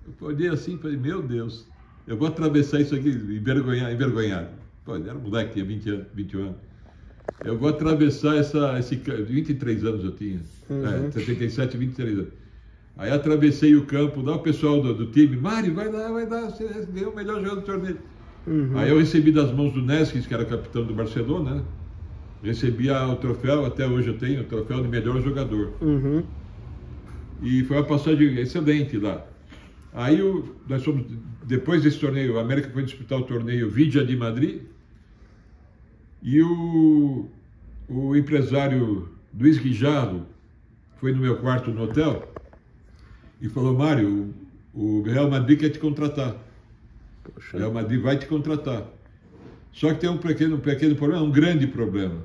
Eu olhei assim e falei, meu Deus, eu vou atravessar isso aqui envergonhado. Pô, era um moleque, tinha 21 anos. Eu vou atravessar esse 23 anos eu tinha. 77, 23 anos. Aí atravessei o campo, lá o pessoal do time, Mário, vai lá, você ganhou o melhor jogador do torneio. Aí eu recebi das mãos do Neskins, que era capitão do Barcelona, né? Recebi o troféu, até hoje eu tenho o troféu de melhor jogador. E foi uma passagem excelente lá. Aí nós fomos, depois desse torneio, o América foi disputar o torneio Vidia de Madrid, e o empresário Luiz Guijarro foi no meu quarto no hotel e falou, Mário, o Real Madrid quer te contratar. Poxa. O Real Madrid vai te contratar. Só que tem um pequeno problema, um grande problema.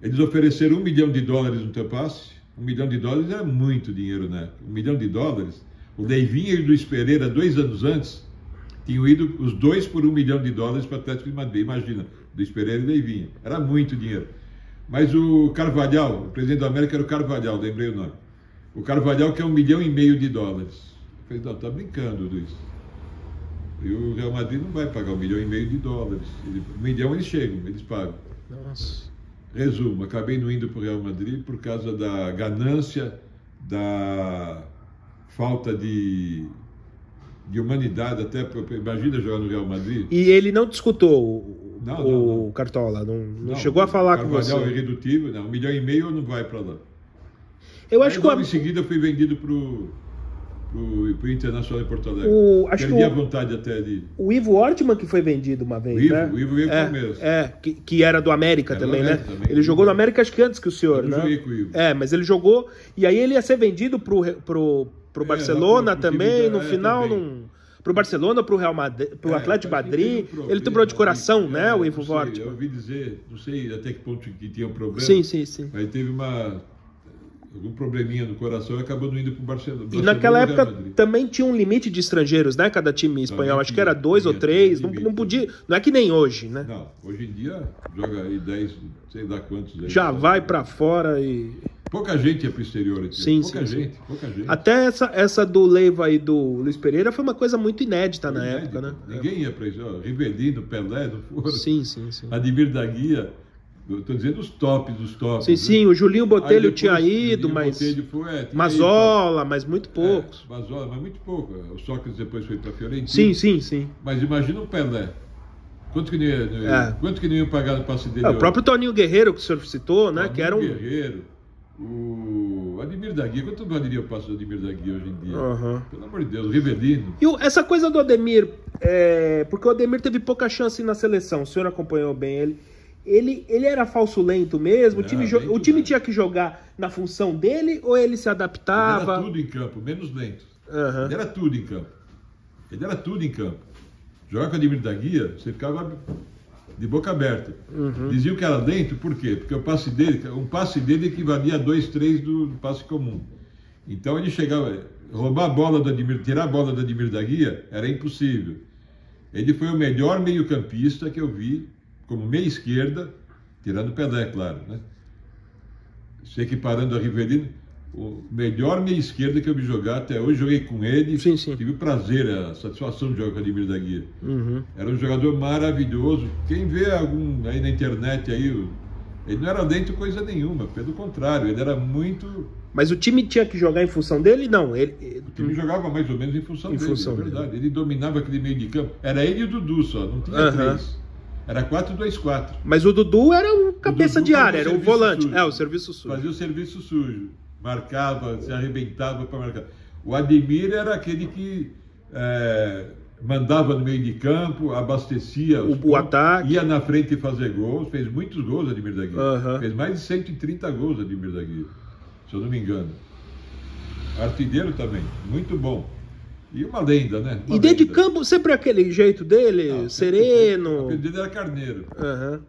Eles ofereceram $1 milhão no teu passe. $1 milhão era muito dinheiro, né? $1 milhão. O Leivinha e o Luiz Pereira, 2 anos antes, tinham ido os dois por $1 milhão para o Atlético de Madrid. Imagina, Luiz Pereira e Leivinha. Era muito dinheiro. Mas o Carvalhal, o presidente da América era o Carvalhal, lembrei o nome. O Carvalhal quer $1,5 milhão. Eu falei, não, tá brincando, Luiz. E o Real Madrid não vai pagar $1,5 milhão. $1 milhão eles chegam, eles pagam. Nossa. Resumo, acabei não indo para o Real Madrid por causa da ganância, da falta de humanidade, até, imagina jogar no Real Madrid. E ele não discutou não. Cartola, não chegou a falar com você. Carvalhal é irredutível, não, $1,5 milhão não vai para lá. Eu acho que em seguida fui vendido pro Internacional em Porto Alegre. Perdi a vontade até de... O Ivo Ortmann que foi vendido uma vez, né? O Ivo veio primeiro. Que era do América também, né? Ele jogou no América acho que antes que o senhor, né? Eu joguei com o Ivo. Mas ele jogou, e aí ele ia ser vendido pro Barcelona também, no final, pro Barcelona, pro Real Madrid, pro Atlético de Madrid. Ele quebrou de coração, né, o Ivo Ortmann? Eu ouvi dizer, não sei até que ponto que tinha um problema. Sim. Mas teve algum probleminha no coração e acabou não indo para o Barcelona. E naquela época também tinha um limite de estrangeiros, né? Cada time espanhol, acho que era 2 ou 3, não podia, não é que nem hoje, né? Não, hoje em dia joga aí 10, sei lá quantos. Aí, já vai para fora e... Pouca gente ia para o exterior aqui. Sim. Pouca gente. Até essa do Leiva e do Luiz Pereira foi uma coisa muito inédita na época, né? Ninguém ia para isso. Rivelino, Pelé, não foram. Sim. Ademir da Guia. Estou dizendo os tops dos tops. Sim, o Julinho Botelho tinha ido, mas... Mazola, mas muito poucos. Mazola, mas muito pouco. O Sócrates depois foi para Fiorentina. Sim. Mas imagina o Pelé. Quanto que não ia pagar no passe dele? O próprio Toninho Guerreiro, que o senhor citou, né? Que era um... Guerreiro. O Ademir da Guia. Quanto valeria o passe do Ademir da Guia hoje em dia? Pelo amor de Deus, o Rivelino. E essa coisa do Ademir, porque o Ademir teve pouca chance na seleção, o senhor acompanhou bem ele. Ele era falso lento mesmo? O time tinha que jogar na função dele ou ele se adaptava? Ele era tudo em campo, menos lento. Ele era tudo em campo. Jogar com o Ademir da Guia, você ficava de boca aberta. Diziam que era lento, por quê? Porque um passe dele equivalia a 2, 3 do passe comum. Então ele chegava, roubar a bola do Ademir, tirar a bola do Ademir da Guia, era impossível. Ele foi o melhor meio-campista que eu vi como meia esquerda, tirando o Pelé, claro, né? Se equiparando a Rivelino, o melhor meia esquerda que eu vi jogar até hoje, joguei com ele, tive o prazer, a satisfação de jogar com o Ademir da Guia. Era um jogador maravilhoso. Quem vê algum aí na internet aí, ele não era lento coisa nenhuma, pelo contrário, ele era muito... Mas o time tinha que jogar em função dele? Não, o time jogava mais ou menos em função dele, é verdade. Ele dominava aquele meio de campo. Era ele e o Dudu só, não tinha 3. Era 4-2-4. Mas o Dudu era o cabeça de área, era o volante. Sujo. É, o serviço sujo. Fazia o serviço sujo. Marcava, se arrebentava para marcar. O Ademir era aquele que mandava no meio de campo, abastecia o ataque. Ia na frente fazer gols. Fez muitos gols, Ademir da Guia. Uhum. Fez mais de 130 gols, Ademir da Guia, se eu não me engano. Artilheiro também, muito bom. E uma lenda, né? Uma e dentro de lenda. campo, sempre aquele jeito dele, sereno. O apelido dele era Carneiro. Uhum.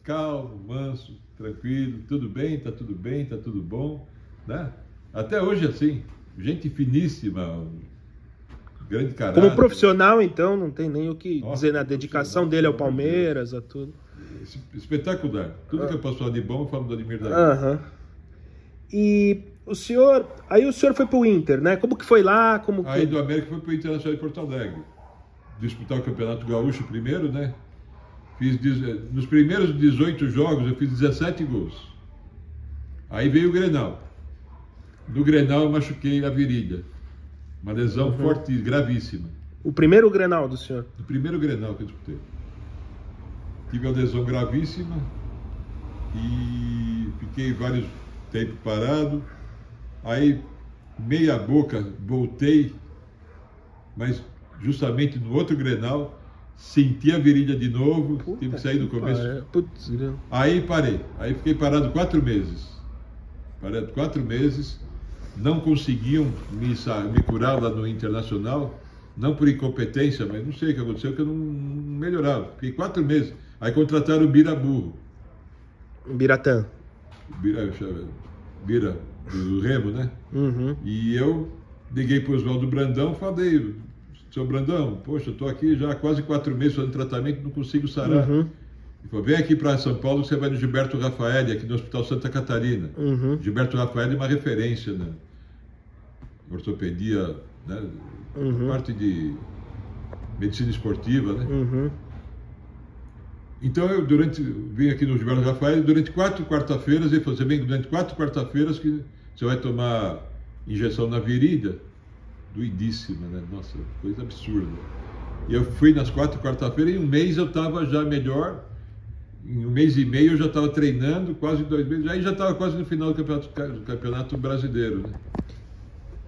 Calmo, manso, tranquilo, tudo bem, tá tudo bom, né? Até hoje assim, gente finíssima, grande caráter. Como profissional, então, não tem nem o que dizer na dedicação dele ao profissional, Palmeiras, a tudo. Espetacular. Tudo que eu posso falar de bom, eu falo do Ademir da Guia. Uhum. E o senhor foi pro Inter, né? Como que foi lá? Aí do América foi pro Internacional de Porto Alegre. Disputar o Campeonato Gaúcho primeiro, né? Nos primeiros 18 jogos eu fiz 17 gols. Aí veio o Grenal. No Grenal eu machuquei a virilha. Uma lesão forte, gravíssima. O primeiro Grenal do senhor? O primeiro Grenal que eu disputei. Tive uma lesão gravíssima e fiquei vários tempos parado. Aí, meia boca, voltei, mas justamente no outro Grenal, senti a virilha de novo, tive que sair do começo. Aí parei, aí fiquei parado 4 meses. Parado 4 meses, não conseguiam me curar lá no Internacional, não por incompetência, mas não sei o que aconteceu, que eu não melhorava. Fiquei 4 meses. Aí contrataram o Biraburro. Biratã. Bira, do Remo, né? Uhum. E eu liguei para o Oswaldo Brandão, falei, seu Brandão, poxa, eu estou aqui já há quase 4 meses fazendo tratamento, não consigo sarar. Uhum. Ele falou, vem aqui para São Paulo, você vai no Gilberto Rafaeli, aqui no Hospital Santa Catarina. Uhum. Gilberto Rafaeli é uma referência na ortopedia, né? Parte de medicina esportiva, né? Uhum. Então eu vim aqui no Gilberto Rafael durante 4 quarta-feiras, ele falou, você vem durante 4 quarta-feiras que você vai tomar injeção na virilha, doidíssima, né? Nossa, coisa absurda. E eu fui nas 4 quarta-feiras e em um mês eu estava já melhor, em 1 mês e meio eu já estava treinando, quase 2 meses, aí já estava quase no final do campeonato brasileiro, né?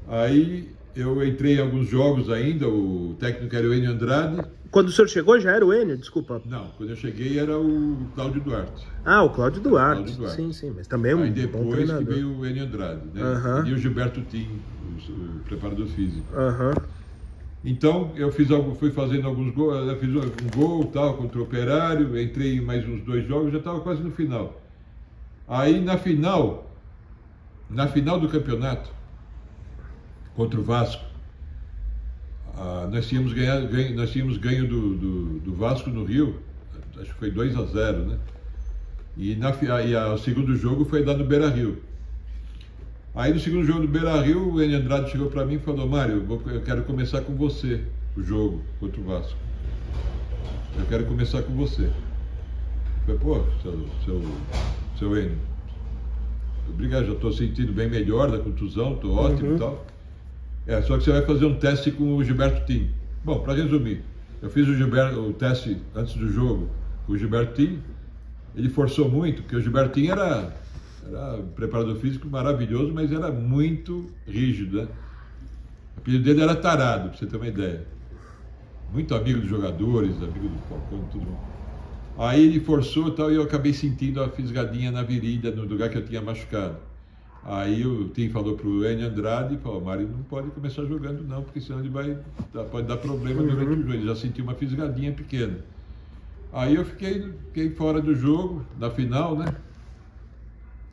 Aí eu entrei em alguns jogos ainda, o técnico era o Enio Andrade. Quando o senhor chegou já era o Enio, desculpa? Não, quando eu cheguei era o Cláudio Duarte. Ah, o Cláudio Duarte. Sim, mas também é um aí bom treinador. Aí depois que veio o Enio Andrade, né? E o Gilberto Tim, o preparador físico. Então eu fui fazendo alguns gols, eu fiz um gol tal, contra o Operário, entrei em mais uns 2 jogos, já estava quase no final. Aí na final do campeonato, contra o Vasco, nós tínhamos ganho do Vasco no Rio, acho que foi 2-0, né? E o segundo jogo foi lá no Beira-Rio. Aí no segundo jogo do Beira-Rio, o Enio Andrade chegou para mim e falou, Mário, eu quero começar com você o jogo contra o Vasco. Eu quero começar com você. Eu falei, pô, seu Enio, obrigado, já estou sentindo bem melhor da contusão, estou ótimo e tal. Só que você vai fazer um teste com o Gilberto Tim. Bom, para resumir, eu fiz o teste antes do jogo com o Gilberto Tim. Ele forçou muito, porque o Gilberto Tim era um preparador físico maravilhoso, mas era muito rígido, né? O apelido dele era Tarado, para você ter uma ideia. Muito amigo dos jogadores, amigo do Falcão, tudo. Aí ele forçou e tal, e eu acabei sentindo a fisgadinha na virilha, no lugar que eu tinha machucado. Aí o Tim falou pro Enio Andrade, falou, Mário não pode começar jogando não, porque senão ele pode dar problema durante o jogo. Ele já sentiu uma fisgadinha pequena. Aí eu fiquei fora do jogo, na final, né?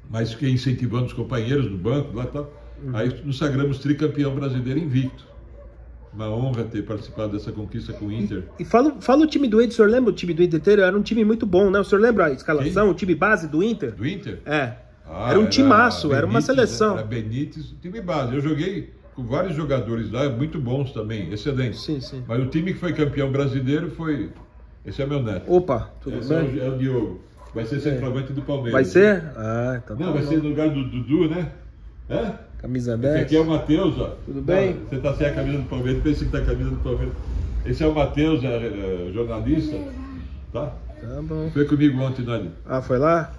Mas fiquei incentivando os companheiros no banco, lá e tal. Aí nos sagramos tricampeão brasileiro invicto. Uma honra ter participado dessa conquista com o Inter. E fala o time do Inter, o senhor lembra o time do Inter inteiro? Era um time muito bom, né? O senhor lembra a escalação, Quem? O time base do Inter? Do Inter? Era um timaço, era uma seleção. Era Benítez, time base. Eu joguei com vários jogadores lá, muito bons também, excelentes. Sim. Mas o time que foi campeão brasileiro foi... Esse é meu neto. Opa, tudo bem? É o Diogo. Vai ser centroavante do Palmeiras. Vai ser? Então não, vai ser no lugar do Dudu, né? Camisa 10. Esse aqui é o Matheus, ó. Tudo bem? Não, você tá sem a camisa do Palmeiras, pensa que tá a camisa do Palmeiras. Esse é o Matheus, jornalista, tá? Tá bom. Foi comigo ontem, Nani. Ah, foi lá?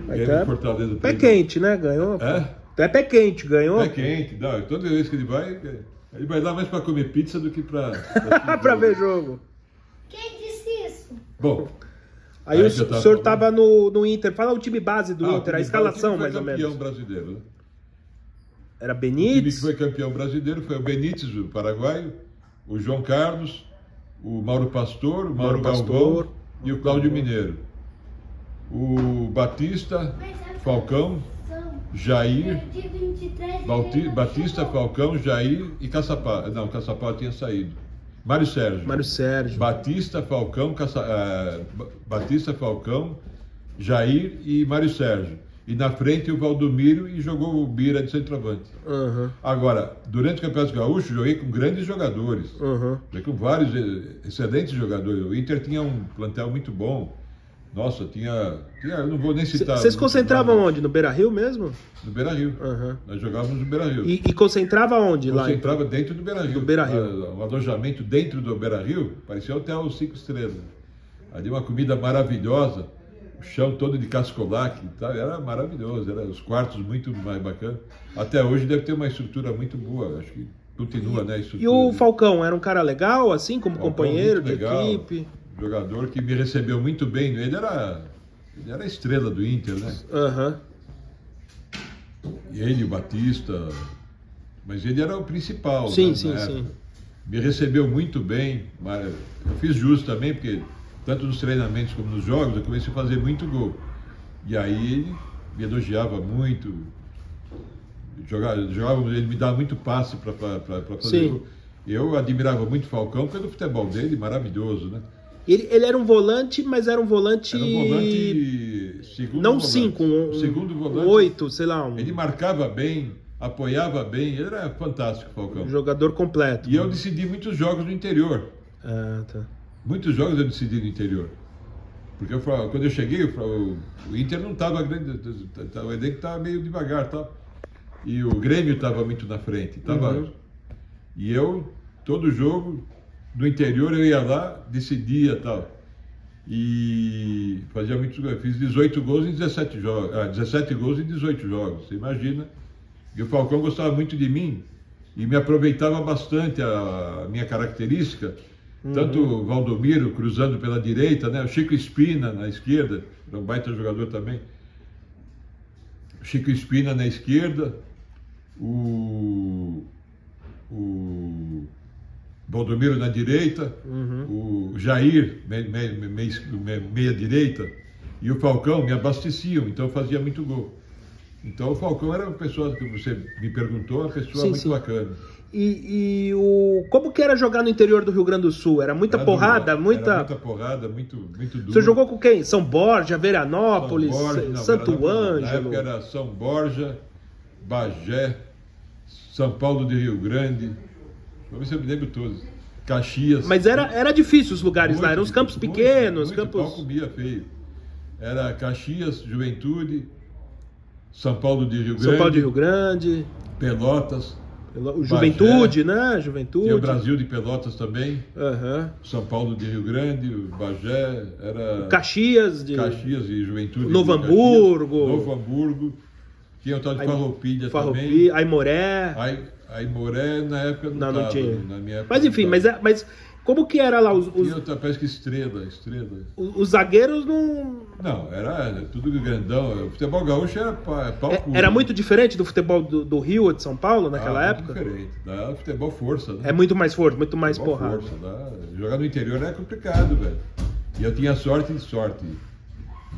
Aí Ganhou tá. Fortaleza. Pé quente, né? Ganhou. É? É pé quente, ganhou. Pé quente. Não, toda vez que ele vai lá mais pra comer pizza do que pra Pra ver jogo. Quem disse isso? Bom, Aí o já tá senhor falando. tava no Inter. Fala o time base do o Inter, a time escalação foi mais ou campeão menos. brasileiro, né? Era O time que Benítez. foi campeão brasileiro foi o Benítez, o paraguaio, o João Carlos, o Mauro Pastor, o Mauro Galvão e o Cláudio Mineiro. O Batista, Falcão, Jair, Batista, Falcão, Jair e Caçapá. Não, Caçapá tinha saído. Mário Sérgio. Mário Sérgio. Batista, Falcão, Batista, Falcão, Jair e Mário Sérgio. E na frente o Valdomiro e jogou o Bira de centroavante. Aham. Agora, durante o Campeonato Gaúcho, joguei com grandes jogadores. Aham. Joguei com vários excelentes jogadores. O Inter tinha um plantel muito bom. Nossa, eu não vou nem citar. Vocês concentravam onde? No Beira-Rio mesmo? No Beira-Rio. Aham. Nós jogávamos no Beira-Rio. E concentrava onde lá? Concentrava dentro do Beira-Rio. Do Beira-Rio. O alojamento dentro do Beira-Rio parecia um hotel 5 estrelas. Ali uma comida maravilhosa, o chão todo de cascolac, tá? Era maravilhoso, era os quartos muito mais bacanas. Até hoje deve ter uma estrutura muito boa, acho que continua, né? A estrutura. E o Falcão era um cara legal, assim, como Falcão, companheiro de muito legal, equipe? jogador que me recebeu muito bem. Ele era a estrela do Inter, né? Aham. E ele, o Batista, mas ele era o principal. Sim, né, sim, na sim. época. Me recebeu muito bem, mas eu fiz jus também, porque tanto nos treinamentos como nos jogos eu comecei a fazer muito gol. E aí ele me elogiava muito, ele me dava muito passe para fazer Sim. gol. Eu admirava muito o Falcão pelo futebol dele, maravilhoso, né? Ele era um volante, mas era um volante... Era um volante segundo Não volante. 5, segundo volante. 8, sei lá. Ele marcava bem, apoiava bem, ele era fantástico, Falcão. Jogador completo. E eu decidi muitos jogos no interior. Ah, tá. Muitos jogos eu decidi no interior. Porque quando eu cheguei, o Inter não estava grande, o elenco estava meio devagar, tá? E o Grêmio estava muito na frente. E eu, todo jogo, no interior eu ia lá, decidia e tal. E fazia muitos gols. Fiz 18 gols em 17 jogos. 17 gols em 18 jogos. Você imagina. E o Falcão gostava muito de mim e me aproveitava bastante a minha característica. Tanto o Valdomiro cruzando pela direita, né? O Chico Espina na esquerda, era um baita jogador também. O Chico Espina na esquerda, o Valdomiro na direita, o Jair, meia direita, e o Falcão me abasteciam, então eu fazia muito gol. Então o Falcão era uma pessoa, que você me perguntou, uma pessoa muito bacana. Como que era jogar no interior do Rio Grande do Sul? Era muita porrada? Era muita porrada, muito duro. Você jogou com quem? São Borja, Veranópolis, Santo Ângelo? Na época era São Borja, Bagé, São Paulo de Rio Grande, vamos ver se eu me lembro todos. Caxias. Mas era difícil os lugares lá, eram os campos pequenos, campos... Pau comia feio. Era Caxias, Juventude, São Paulo de Rio Grande. São Paulo de Rio Grande. Pelotas. O Juventude, Bagé, né? Juventude. Tinha o Brasil de Pelotas também. Uhum. São Paulo de Rio Grande, o Bagé, era... Caxias e Juventude. Novo Hamburgo. Novo Hamburgo. Tinha o tal de Farroupilha também. Aimoré. Aimoré, na época não tinha. Na minha época mas enfim, mas como que era lá? Tinha outra, parece que estrela. Os zagueiros não... Não, era tudo grandão. O futebol gaúcho era pau curto. Era muito diferente do futebol do Rio ou de São Paulo naquela época? Muito diferente. Dá futebol força, né? É muito mais forte, muito mais futebol porrada. Força, jogar no interior é complicado, velho. E eu tinha sorte.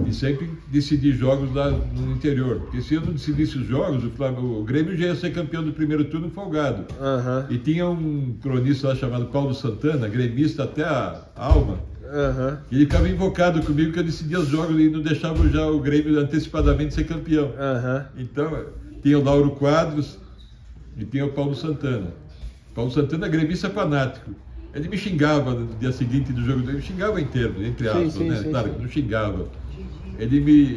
E sempre decidi jogos lá no interior. Porque se eu não decidisse os jogos, o Grêmio já ia ser campeão do primeiro turno folgado. Uhum. E tinha um cronista lá chamado Paulo Santana, gremista até a alma. Uhum. E ele ficava invocado comigo que eu decidia os jogos e não deixava já o Grêmio antecipadamente ser campeão. Uhum. Então, tinha o Lauro Quadros e tinha o Paulo Santana. Paulo Santana, gremista fanático. Ele me xingava no dia seguinte do jogo, ele xingava inteiro, entre aspas, né? Claro, não xingava. Ele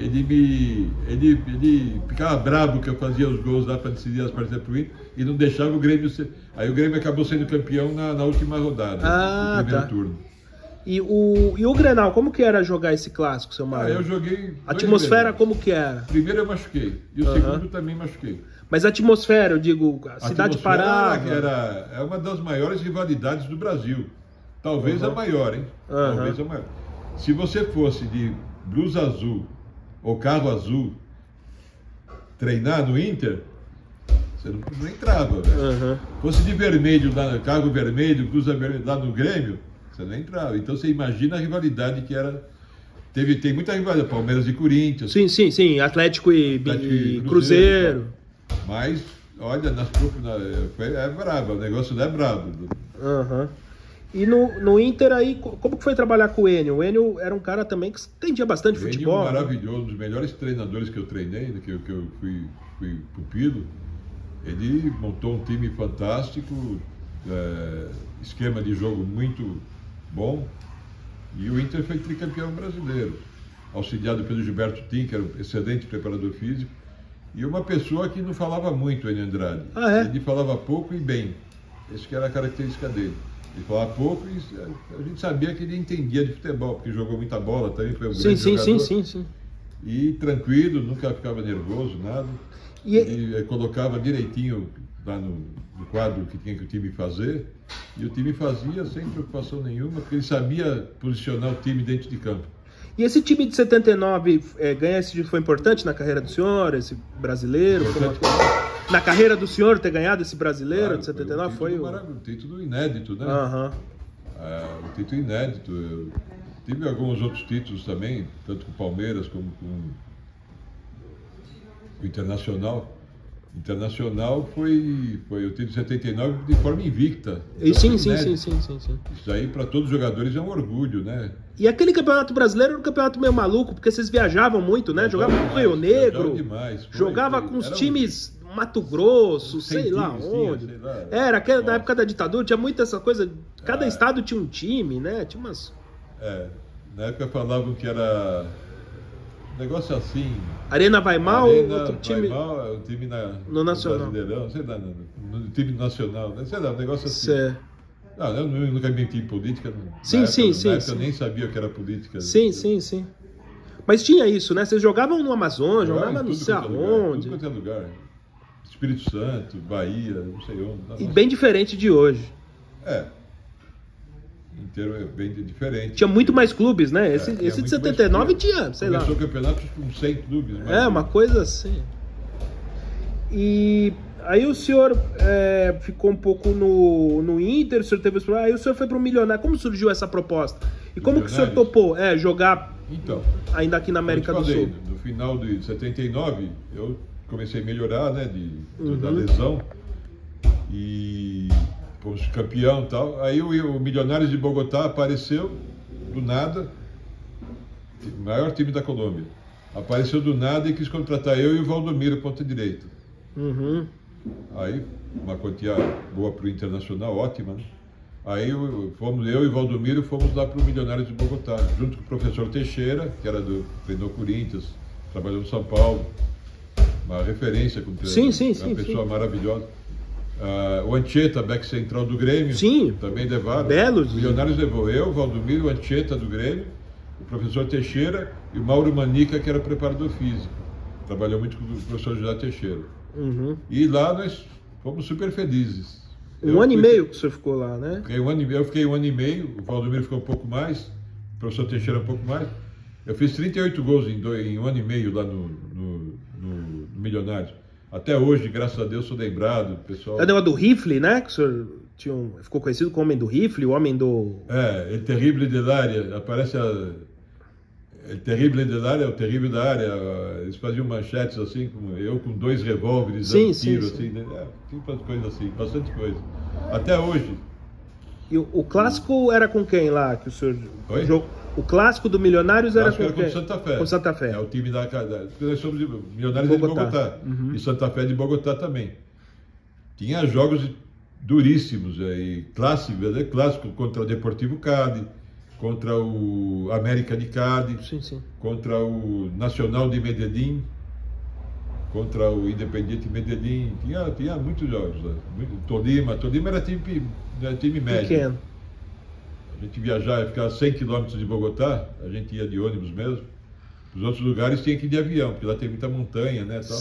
ficava bravo que eu fazia os gols lá para decidir as partidas pro Inter e não deixava o Grêmio ser... Aí o Grêmio acabou sendo campeão na última rodada, no primeiro turno. E o Grenal, como que era jogar esse clássico, seu Mário? Eu joguei... A atmosfera, como que era? Primeiro eu machuquei, e o segundo também machuquei. Mas a atmosfera, eu digo, a cidade parava... É uma das maiores rivalidades do Brasil. Talvez a maior, hein? Talvez a maior. Se você fosse de blusa azul ou carro azul treinar no Inter, você não entrava, velho. Fosse de vermelho, carro vermelho, blusa vermelha lá no Grêmio, você não entrava. Então você imagina a rivalidade que era. Tem muita rivalidade, Palmeiras e Corinthians. Sim. Atlético e Cruzeiro. Mas, olha, é brabo, o negócio não é brabo. E no Inter aí, como que foi trabalhar com o Enio? O Enio era um cara também que entendia bastante futebol. O Enio maravilhoso, um dos melhores treinadores que eu treinei, que eu fui pupilo. Ele montou um time fantástico, esquema de jogo muito bom, e o Inter foi tricampeão brasileiro, auxiliado pelo Gilberto Tim, que era um excelente preparador físico, e uma pessoa que não falava muito, Enio Andrade. Ele falava pouco e bem, essa que era a característica dele. Ele falava pouco e a gente sabia que ele entendia de futebol, porque jogou muita bola também, foi um grande jogador. Sim. E tranquilo, nunca ficava nervoso, nada. Ele colocava direitinho lá no quadro que tinha que o time fazer, e o time fazia sem preocupação nenhuma, porque ele sabia posicionar o time dentro de campo. E esse time de 79 ganhar esse foi importante na carreira do senhor, esse brasileiro? Na carreira do senhor ter ganhado esse brasileiro de 79 foi um título inédito, né? Um título inédito. Eu tive alguns outros títulos também, tanto com o Palmeiras como com o Internacional. Internacional foi o título de 79 de forma invicta. Sim. Isso aí para todos os jogadores é um orgulho, né? E aquele campeonato brasileiro era um campeonato meio maluco, porque vocês viajavam muito, né? Jogava com o Rio Negro, jogava com os times Mato Grosso, sei lá onde. Era da época da ditadura, tinha muita essa coisa, cada estado tinha um time, né? Tinha umas... na época falavam que era... um negócio assim... Arena vai mal, outro time... o time no Nacional. Brasileirão, sei lá, no time nacional, né? Sei lá, um negócio assim. Eu nunca me meti em política. Sim. Eu nem sabia o que era política. Sim. Mas tinha isso, né? Vocês jogavam no Amazonas, jogavam não sei aonde. Tudo quanto é lugar. Espírito Santo, Bahia, não sei onde. E bem diferente de hoje. Inteiro é bem diferente. Tinha muito mais clubes, né? Esse de 79 tinha, sei lá. Começou o campeonato com 100 clubes. Uma coisa assim. E aí o senhor ficou um pouco no Inter, o senhor teve esse problema, aí o senhor foi para o Milionário. Como surgiu essa proposta? E como que o senhor topou jogar ainda aqui na América do Sul? No final de 79, eu comecei a melhorar, né, da lesão. E... fomos campeão e tal. Aí o Milionários de Bogotá apareceu do nada, o maior time da Colômbia. Apareceu do nada e quis contratar eu e o Valdomiro, ponta direita. Aí, uma quantia boa para o Internacional, ótima, né? Aí eu e o Valdomiro fomos lá para o Milionários de Bogotá, junto com o professor Teixeira, que treinou Corinthians, trabalhou no São Paulo, uma referência, uma pessoa maravilhosa. O Anchieta, back central do Grêmio, também levaram. Belos. O Milionários levou eu, o Valdomiro, o Anchieta do Grêmio, o professor Teixeira e o Mauro Manica, que era preparador físico. Trabalhou muito com o professor José Teixeira. E lá nós fomos super felizes. Um ano e meio que o senhor ficou lá, né? Eu fiquei um ano e meio, o Valdomiro ficou um pouco mais, o professor Teixeira um pouco mais. Eu fiz 38 gols em um ano e meio lá no Milionários. Até hoje, graças a Deus, sou lembrado, pessoal. É o negócio do rifle, né? Que o senhor ficou conhecido como homem do rifle, o homem do... El Terrible del Área, aparece El Terrible del Área, o terrível da área. Eles faziam manchetes assim, eu com 2 revólveres, dando tiro, assim, né? Tipo coisas assim, bastante coisa. Até hoje. E o clássico era com quem lá, que o senhor jogou? O clássico do Milionários era com quem? Com Santa Fé. Com Santa Fé. É o time nós somos Milionários de Bogotá. E Santa Fé de Bogotá também. Tinha jogos duríssimos, clássicos, né? Clássico contra o Deportivo Cali, contra o América de Cádiz, contra o Nacional de Medellín, contra o Independiente Medellín. Tinha muitos jogos. Tolima era time médio. Pequeno. A A gente viajava, ficava 100 quilômetros de Bogotá, a gente ia de ônibus mesmo. Os outros lugares tinha que ir de avião, porque lá tem muita montanha, né? Tal.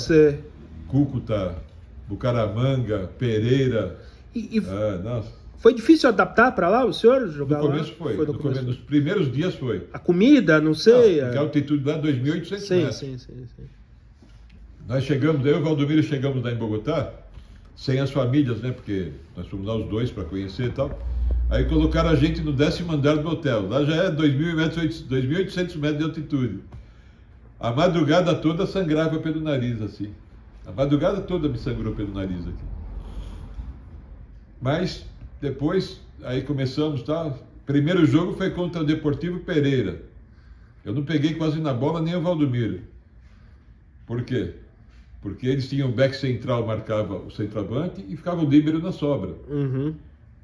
Cúcuta, Bucaramanga, Pereira. Nossa. Foi difícil adaptar para lá, o senhor jogar lá? No começo foi. Nos primeiros dias foi. A comida, não sei. Porque a altitude lá é 2.800 metros. Sim. Nós chegamos, eu e o Valdomiro chegamos lá em Bogotá, sem as famílias, né? Porque nós fomos lá os dois para conhecer e tal. Aí colocaram a gente no 10º andar do hotel. Lá já é 2.800 metros de altitude. A madrugada toda sangrava pelo nariz, assim. A madrugada toda me sangrou pelo nariz aqui. Mas depois, aí começamos, tá? Primeiro jogo foi contra o Deportivo Pereira. Eu não peguei quase na bola nem o Valdomiro. Por quê? Porque eles tinham o back central, marcava o centroavante e ficava o líbero na sobra.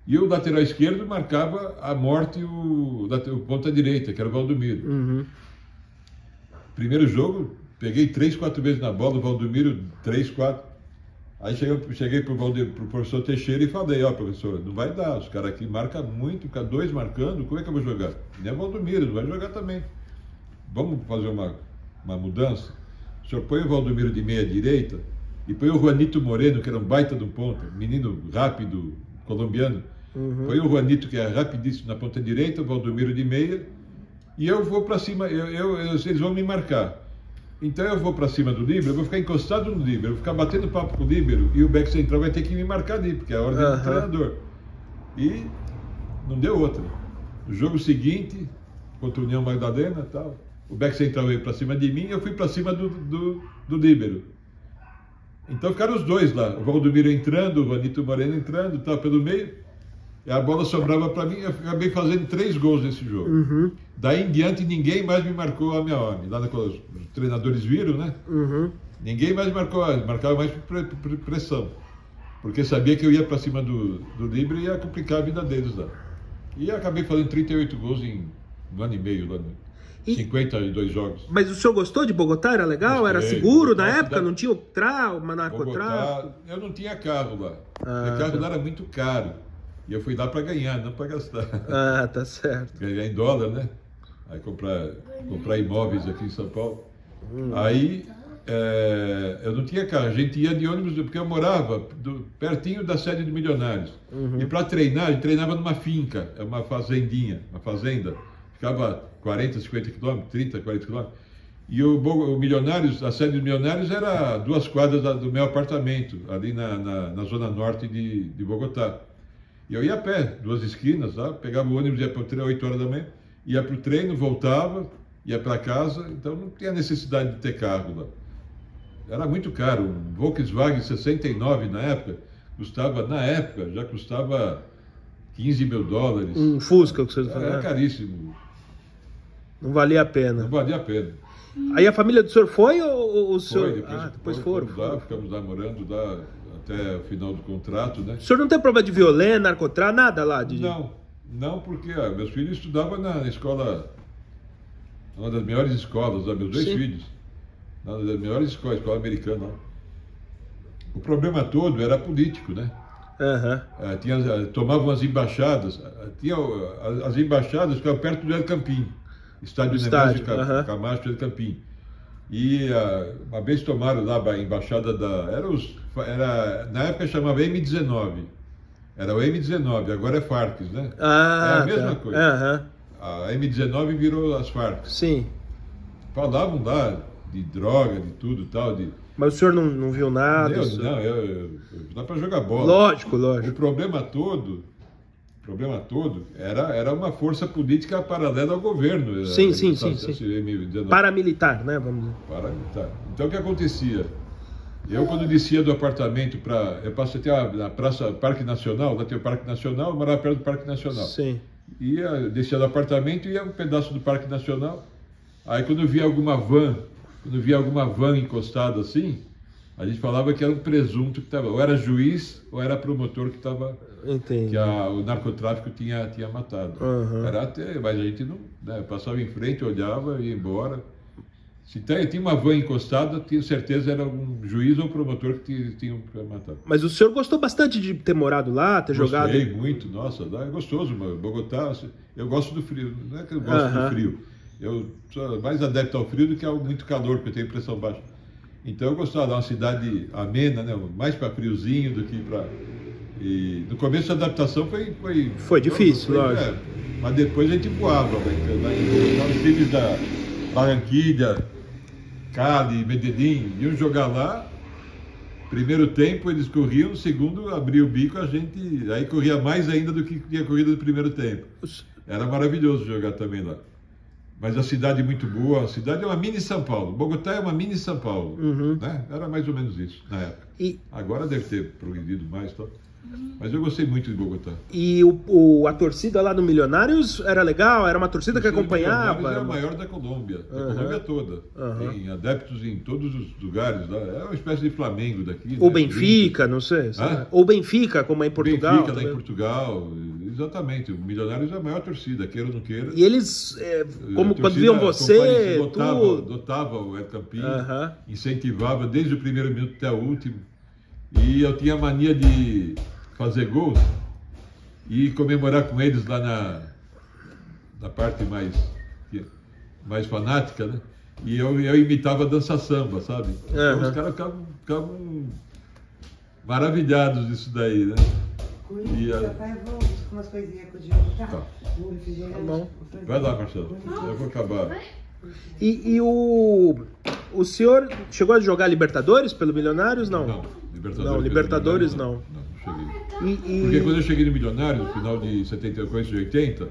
E o lateral esquerdo marcava a morte o ponta direita, que era o Valdomiro. Primeiro jogo, peguei 3, 4 vezes na bola, o Valdomiro 3, 4. Aí cheguei pro professor Teixeira e falei, professor, não vai dar, os caras aqui marcam muito, fica 2 marcando, como é que eu vou jogar? Nem o Valdomiro, não vai jogar também. Vamos fazer uma mudança? O senhor põe o Valdomiro de meia direita e põe o Juanito Moreno, que era um baita de um ponta, menino rápido, colombiano. Põe o Juanito, que é rapidíssimo, na ponta direita, o Valdomiro de meia, e eu vou para cima, eles vão me marcar. Então eu vou para cima do líbero, eu vou ficar encostado no líbero, eu vou ficar batendo papo com o líbero, e o back central vai ter que me marcar ali, porque é a ordem do treinador. E não deu outra. O jogo seguinte, contra o União Magdalena, tal, o back central veio para cima de mim, eu fui para cima do líbero. Então ficaram os dois lá, o Valdomiro entrando, o Juanito Moreno entrando, tal, pelo meio. A bola sobrava para mim, eu acabei fazendo 3 gols nesse jogo. Daí em diante ninguém mais me marcou homem a homem. Lá os treinadores viram, né? Ninguém mais marcava mais por pressão. Porque sabia que eu ia para cima do líbero e ia complicar a vida deles lá. E acabei fazendo 38 gols em 1 ano e meio lá, 52 jogos. Mas o senhor gostou de Bogotá? Era legal? Era seguro na época? Não tinha trauma, narcotráfico? Eu não tinha carro lá. Meu carro lá era muito caro. E eu fui lá para ganhar, não para gastar. Tá certo. Ganhar em dólar, né? Aí comprar imóveis aqui em São Paulo. Aí eu não tinha carro, a gente ia de ônibus, porque eu morava pertinho da sede do Milionários. E para treinar, a gente treinava numa finca, uma fazendinha, uma fazenda. Ficava 40, 50 quilômetros, 30, 40 quilômetros. E o Milionários, a sede do Milionários era 2 quadras do meu apartamento, ali na zona norte de Bogotá. E eu ia a pé, 2 esquinas, tá? Pegava o ônibus, ia para o treino, 8 horas da manhã, ia para o treino, voltava, ia para casa, então não tinha necessidade de ter carro lá. Era muito caro, um Volkswagen 69 na época, já custava 15 mil dólares. Um Fusca, que vocês falaram. Era caríssimo. Não valia a pena. Não valia a pena. Aí a família do senhor foi ou o senhor... Depois foram. Ficamos lá morando lá até o final do contrato, né? O senhor não tem problema de violência, narcotráfico, nada lá? Não, porque meus filhos estudavam na escola, uma das melhores escolas, meus 2 filhos, uma das melhores escola americana. O problema todo era político, né? Tomavam as embaixadas, as embaixadas ficavam perto do El Campín, estádio Nemésio Camacho do El Campín. E uma vez tomaram lá a embaixada na época chamava M19. Era o M19, agora é Farc, né? É a mesma coisa. A M19 virou as Farc. Sim. Falavam lá de droga, de tudo e tal. Mas o senhor não viu nada? Eu dá para jogar bola. Lógico. O problema todo era uma força política paralela ao governo. Sim. M19. Paramilitar, né? Vamos dizer. Paramilitar. Então o que acontecia? Eu, quando descia do apartamento eu passei até na Praça Parque Nacional, lá tem o Parque Nacional, eu morava perto do Parque Nacional. Sim. Descia do apartamento e ia um pedaço do Parque Nacional. Aí quando eu via alguma van encostada assim, a gente falava que era um presunto que estava, ou era juiz ou era promotor que estava, que o narcotráfico tinha matado. Era até, mas a gente não, né, passava em frente, olhava e ia embora, Se tinha uma van encostada, tinha certeza era algum juiz ou promotor que tinham para matar. Mas o senhor gostou bastante de ter morado lá, ter jogado? Gostei muito, nossa, é gostoso. Bogotá, eu gosto do frio, não é que eu gosto do frio. Eu sou mais adepto ao frio do que ao muito calor, porque eu tenho pressão baixa. Então eu gostava de uma cidade amena, né? Mais para friozinho do que para... E no começo a adaptação foi difícil, lógico. Mas depois a gente voava, os times da Barranquilla, Cali, Medellín, iam jogar lá. Primeiro tempo eles corriam, segundo abria o bico, a gente aí corria mais ainda do que tinha corrido no primeiro tempo. Era maravilhoso jogar também lá. Mas a cidade é muito boa, a cidade é uma mini São Paulo. Bogotá é uma mini São Paulo, né? Era mais ou menos isso na época. Agora deve ter progredido mais, tá? Mas eu gostei muito de Bogotá. E a torcida lá no Milionários era legal? Era uma torcida que acompanhava? Era a maior da Colômbia, da Colômbia toda. Tem adeptos em todos os lugares lá. É uma espécie de Flamengo daqui. Ou Benfica, não sei. Ou Benfica, como é em Portugal. Benfica, lá em Portugal. Exatamente. O Milionários é a maior torcida, queira ou não queira. E eles, quando viam você, dotava o El Campín, incentivava desde o primeiro minuto até o último. E eu tinha a mania de fazer gols e comemorar com eles lá na parte mais fanática, né? E eu imitava dança samba, sabe? Então os caras ficavam maravilhados disso daí, né? Meu pai, eu vou com umas coisinhas com o Diogo, tá? Tá bom. Vai lá, Marcelo. Eu vou acabar. E o senhor chegou a jogar Libertadores pelo Milionários, não? Não, Libertadores não. Não cheguei. Porque quando eu cheguei no Milionários, no final de 70, começo de 80,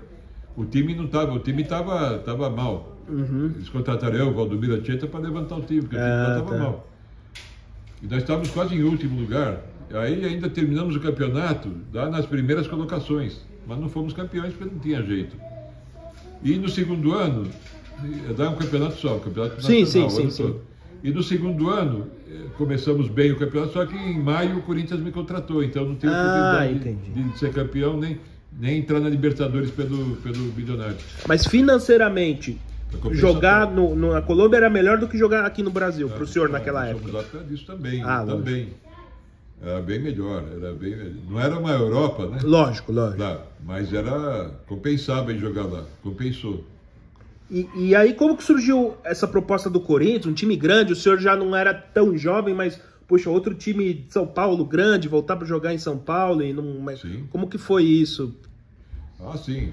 o time tava mal. Eles contrataram eu, o Valdomiro Anchieta, para levantar o time, porque o time não estava mal. E nós estávamos quase em último lugar. Aí ainda terminamos o campeonato lá nas primeiras colocações, mas não fomos campeões porque não tinha jeito. E no segundo ano, dá um campeonato só, um campeonato nacional. Sim. E no segundo ano, começamos bem o campeonato, só que em maio o Corinthians me contratou, então não tive oportunidade de ser campeão, nem entrar na Libertadores pelo Milionários. Mas financeiramente, jogar na Colômbia era melhor do que jogar aqui no Brasil, para o senhor naquela época? Somos disso também, também. Era bem melhor, não era uma Europa, né? Lógico. Claro, mas compensava em jogar lá, compensou. E aí como que surgiu essa proposta do Corinthians, um time grande, o senhor já não era tão jovem, mas, poxa, outro time de São Paulo grande, voltar para jogar em São Paulo, mas como que foi isso? Sim,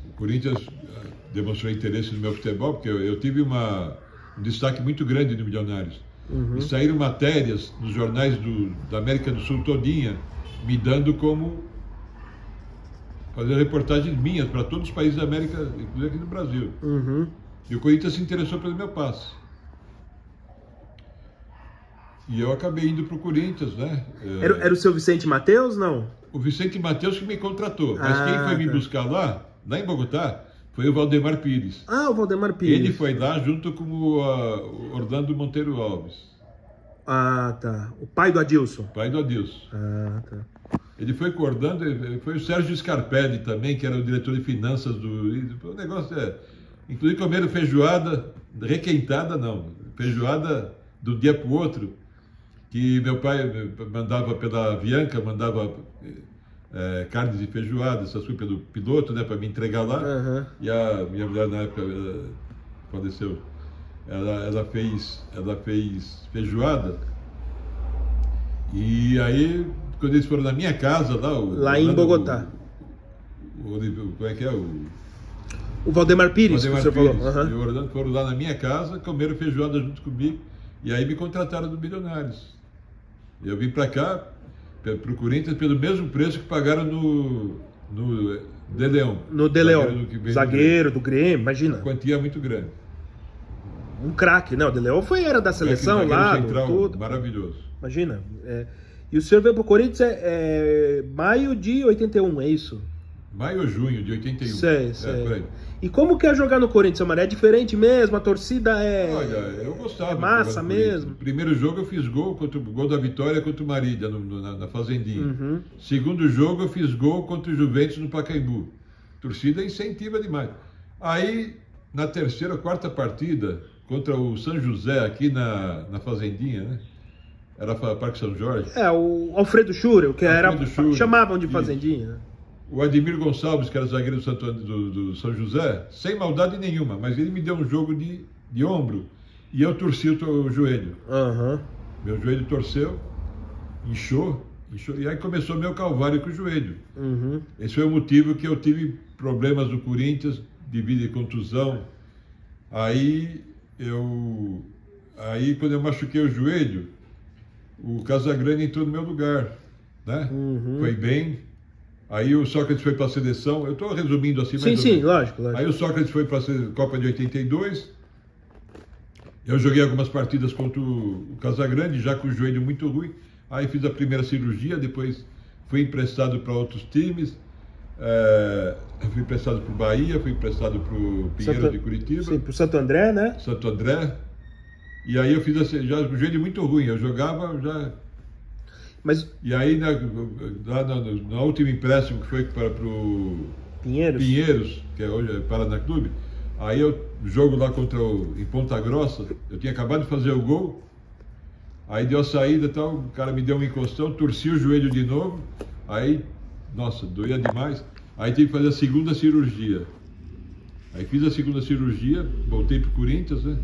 o Corinthians demonstrou interesse no meu futebol, porque eu tive um destaque muito grande no Milionários. E saíram matérias nos jornais da América do Sul todinha, me dando como fazer reportagens minhas para todos os países da América, inclusive aqui no Brasil. E o Corinthians se interessou pelo meu passe. E eu acabei indo para o Corinthians, né? Era o seu Vicente Mateus, não? O Vicente Mateus que me contratou. Mas quem foi me buscar lá em Bogotá, foi o Valdemar Pires. O Valdemar Pires. Ele foi lá junto com o Orlando Monteiro Alves. Tá. O pai do Adilson. Pai do Adilson. Tá. Ele foi com o Orlando, foi o Sérgio Scarpelli também, que era o diretor de finanças o negócio inclusive comeram feijoada, requentada não, feijoada de um dia para o outro, que meu pai mandava pela Avianca, mandava carnes de feijoada, essas coisas pelo piloto, né, para me entregar lá. E a minha mulher na época faleceu. Ela fez feijoada. E aí, quando eles foram na minha casa lá em Bogotá. Como é que é? O Valdemar Pires, que você falou. E o Orlando foram lá na minha casa, comeram feijoada junto comigo. E aí me contrataram do Milionários. Eu vim para cá, para o Corinthians, pelo mesmo preço que pagaram no De Leão. No De Leão, zagueiro do Grêmio, imagina. A quantia é muito grande. Um craque, né? O De Leão era da seleção lá, tudo. Maravilhoso. Imagina. E o senhor veio para o Corinthians maio de 81, é isso? Maio ou junho de 81. Sei. Por aí. E como que é jogar no Corinthians, Maré? É diferente mesmo? A torcida Olha, eu gostava. É massa mesmo? Primeiro jogo eu fiz gol da vitória contra o Marília, na Fazendinha. Segundo jogo eu fiz gol contra o Juventus no Pacaembu. A torcida incentiva demais. Aí, na terceira ou quarta partida, contra o São José, aqui na Fazendinha, né? Era Parque São Jorge. O Alfredo Schurel, que Schurel, chamavam de Fazendinha. Né? O Ademir Gonçalves, que era zagueiro do São José, sem maldade nenhuma, mas ele me deu um jogo de ombro e eu torci o joelho. Uhum. Meu joelho torceu, inchou, e aí começou meu calvário com o joelho. Uhum. Esse foi o motivo que eu tive problemas do Corinthians, devido à contusão. Aí, quando eu machuquei o joelho, o Casagrande entrou no meu lugar, né? Uhum. Foi bem. Aí o Sócrates foi para a seleção. Eu estou resumindo assim, mas... Sim, lógico. Aí o Sócrates foi para a Copa de 82. Eu joguei algumas partidas contra o Casagrande, já com o joelho muito ruim. Aí fiz a primeira cirurgia, depois fui emprestado para outros times. Fui emprestado para o Bahia, fui emprestado para o Pinheiro de Curitiba. Sim, para o Santo André, né? Santo André. E aí eu fiz assim, já com o joelho muito ruim. Eu jogava já... Mas... E aí, no último empréstimo que foi para o Pinheiros, que hoje é Paraná Clube, aí eu jogo lá em Ponta Grossa, eu tinha acabado de fazer o gol, aí deu a saída e tal, o cara me deu uma encostão, torci o joelho de novo, aí, nossa, doía demais, aí tive que fazer a segunda cirurgia. Aí fiz a segunda cirurgia, voltei para o Corinthians, né,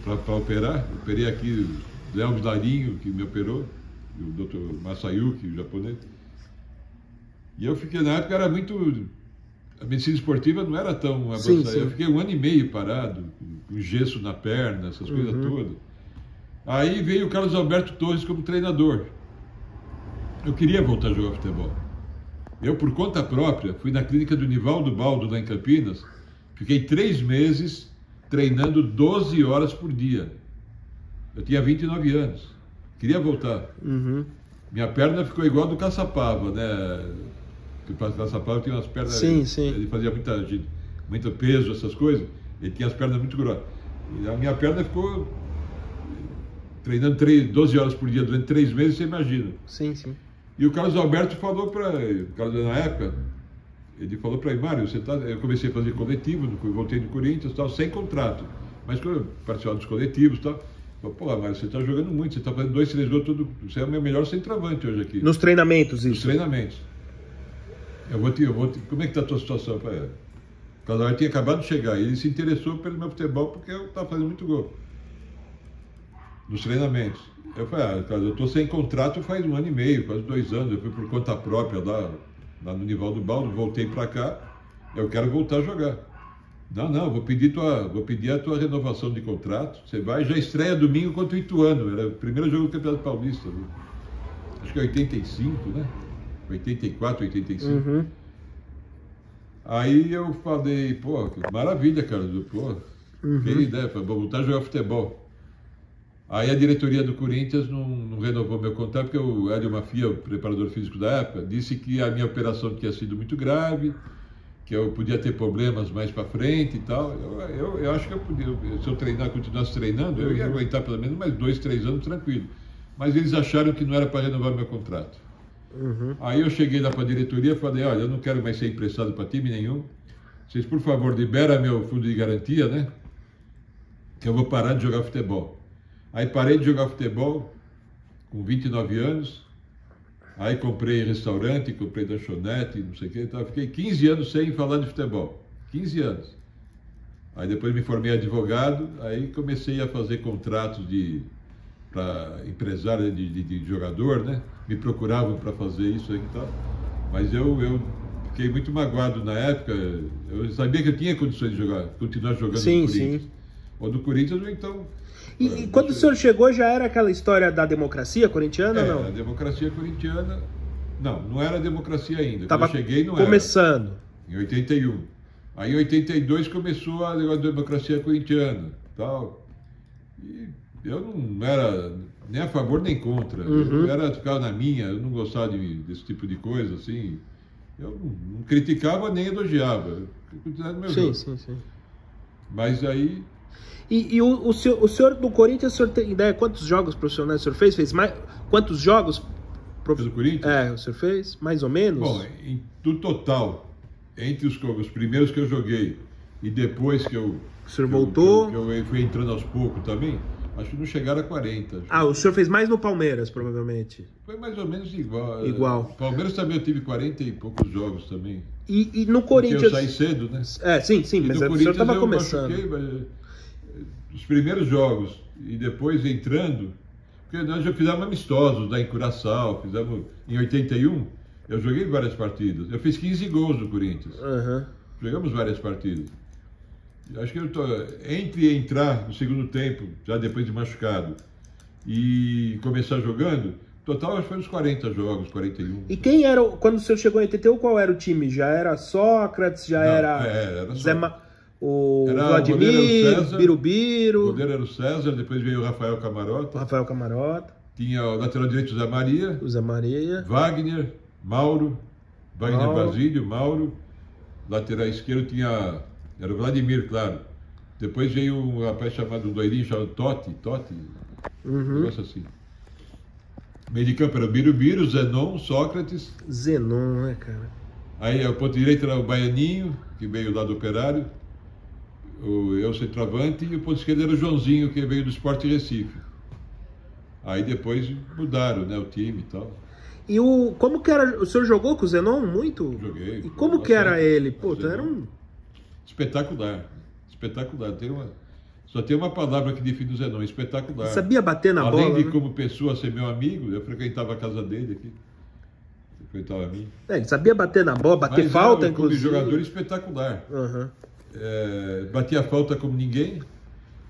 para operar, operei aqui o Léo Vilarinho, que me operou, o Dr. Masayuki, o japonês. E eu fiquei, na época, era muito... A medicina esportiva não era tão avançada. Eu fiquei 1 ano e meio parado, com gesso na perna, essas coisas todas. Aí veio o Carlos Alberto Torres como treinador. Eu queria voltar a jogar futebol. Eu, por conta própria, fui na clínica do Nivaldo Baldo, lá em Campinas, fiquei 3 meses treinando 12 horas por dia. Eu tinha 29 anos. Queria voltar. Uhum. Minha perna ficou igual a do Caçapava, né? Porque o Caçapava tinha umas pernas... Sim. Ele fazia muito peso, essas coisas. Ele tinha as pernas muito grossas. E a minha perna ficou treinando 12 horas por dia durante 3 meses, você imagina. Sim. E o Carlos Alberto falou para... Na época, ele falou para mim, Mário, eu comecei a fazer coletivo, voltei do Corinthians, tal, sem contrato. Mas quando eu participava dos coletivos e tal... Pô, mas você está jogando muito, você está fazendo 2, 3 gols, você é o meu melhor centroavante hoje aqui. Nos treinamentos, isso? Nos treinamentos. Como é que está a tua situação? O Casagrande tinha acabado de chegar e ele se interessou pelo meu futebol porque eu estava fazendo muito gol. Nos treinamentos. Eu falei, eu estou sem contrato faz 1 ano e meio, quase 2 anos, eu fui por conta própria lá no Nivaldo Baldo, voltei para cá, eu quero voltar a jogar. Não, vou pedir a tua renovação de contrato. Você vai, já estreia domingo contra o Ituano. Era o primeiro jogo do Campeonato Paulista. Né? Acho que é 85, né? 84, 85. Uhum. Aí eu falei, pô, que maravilha, cara. Pô, que ideia, vou voltar a jogar futebol. Aí a diretoria do Corinthians não renovou meu contrato, porque o Hélio Mafia, o preparador físico da época, disse que a minha operação tinha sido muito grave, que eu podia ter problemas mais para frente e tal. Eu acho que eu podia, se eu continuasse treinando, eu ia aguentar pelo menos mais 2, 3 anos tranquilo. Mas eles acharam que não era para renovar meu contrato. Aí eu cheguei lá para a diretoria e falei, olha, eu não quero mais ser emprestado para time nenhum. Vocês, por favor, liberam meu fundo de garantia, né? Que eu vou parar de jogar futebol. Aí parei de jogar futebol com 29 anos. Aí comprei restaurante, comprei lanchonete, não sei o que, então fiquei 15 anos sem falar de futebol, 15 anos. Aí depois me formei advogado, aí comecei a fazer contratos para empresário de jogador, né? Me procuravam para fazer isso aí e tal. Mas eu fiquei muito magoado na época, eu sabia que eu tinha condições de continuar jogando no Corinthians. Ou do Corinthians, ou então... E quando o senhor chegou, já era aquela história da democracia corintiana ou não? A democracia corintiana... Não era democracia ainda. Tava quando eu cheguei, não começando. Era. Em 81. Aí em 82 começou a democracia corintiana. Tal. E eu não era nem a favor nem contra. Eu ficava na minha, eu não gostava desse tipo de coisa, assim. Eu não criticava nem elogiava. Eu continuava no meu jogo. Sim. Mas aí... E o senhor do Corinthians, o senhor tem ideia quantos jogos profissionais o senhor fez? Fez mais? Quantos jogos do Corinthians? O senhor fez? Mais ou menos? Bom, no total, entre os primeiros que eu joguei e depois que eu O senhor voltou... Que eu fui entrando aos poucos também. Acho que não chegaram a 40. Ah, o senhor fez mais no Palmeiras, provavelmente. Foi mais ou menos igual. Igual. Palmeiras também eu tive 40 e poucos jogos também. E no Corinthians... Porque eu saí cedo, né? Sim, E mas no o senhor estava eu começando. Machuquei, mas os primeiros jogos e depois entrando, porque nós já fizemos amistosos lá em Curaçao, fizemos em 81, eu joguei várias partidas. Eu fiz 15 gols no Corinthians. Jogamos várias partidas. Acho que entre entrar no segundo tempo, já depois de machucado, e começar jogando, total acho que foi uns 40 jogos, 41. E quem era, quando o senhor chegou em 81, qual era o time? Já era Sócrates, era o era Vladimir, o Birubiru. O goleiro era o César, depois veio o Rafael Camarota. Tinha o lateral direito o Zé Maria. Wagner Basílio, Mauro. Lateral esquerdo era o Vladimir, claro. Depois veio um rapaz chamado Doirinho, chamado Totti. Um negócio assim. Meio de campo era o Birubiru, Zenon, Sócrates. Zenon, né, cara? Aí o ponto direito era o Baianinho, que veio lá do Operário. Eu centroavante, e o ponto esquerdo era o Joãozinho, que veio do Sport Recife. Aí depois mudaram, né, o time e tal. E como que era? O senhor jogou com o Zenon muito? Joguei. E como que era ele? Pô, era um... Espetacular. Só tem uma palavra que define o Zenon, espetacular. Sabia bater na bola, Além de né? como pessoa ser meu amigo, eu frequentava a casa dele aqui. Frequentava a mim. Ele sabia bater na bola, bater falta, inclusive. Como jogador espetacular. Batia falta como ninguém.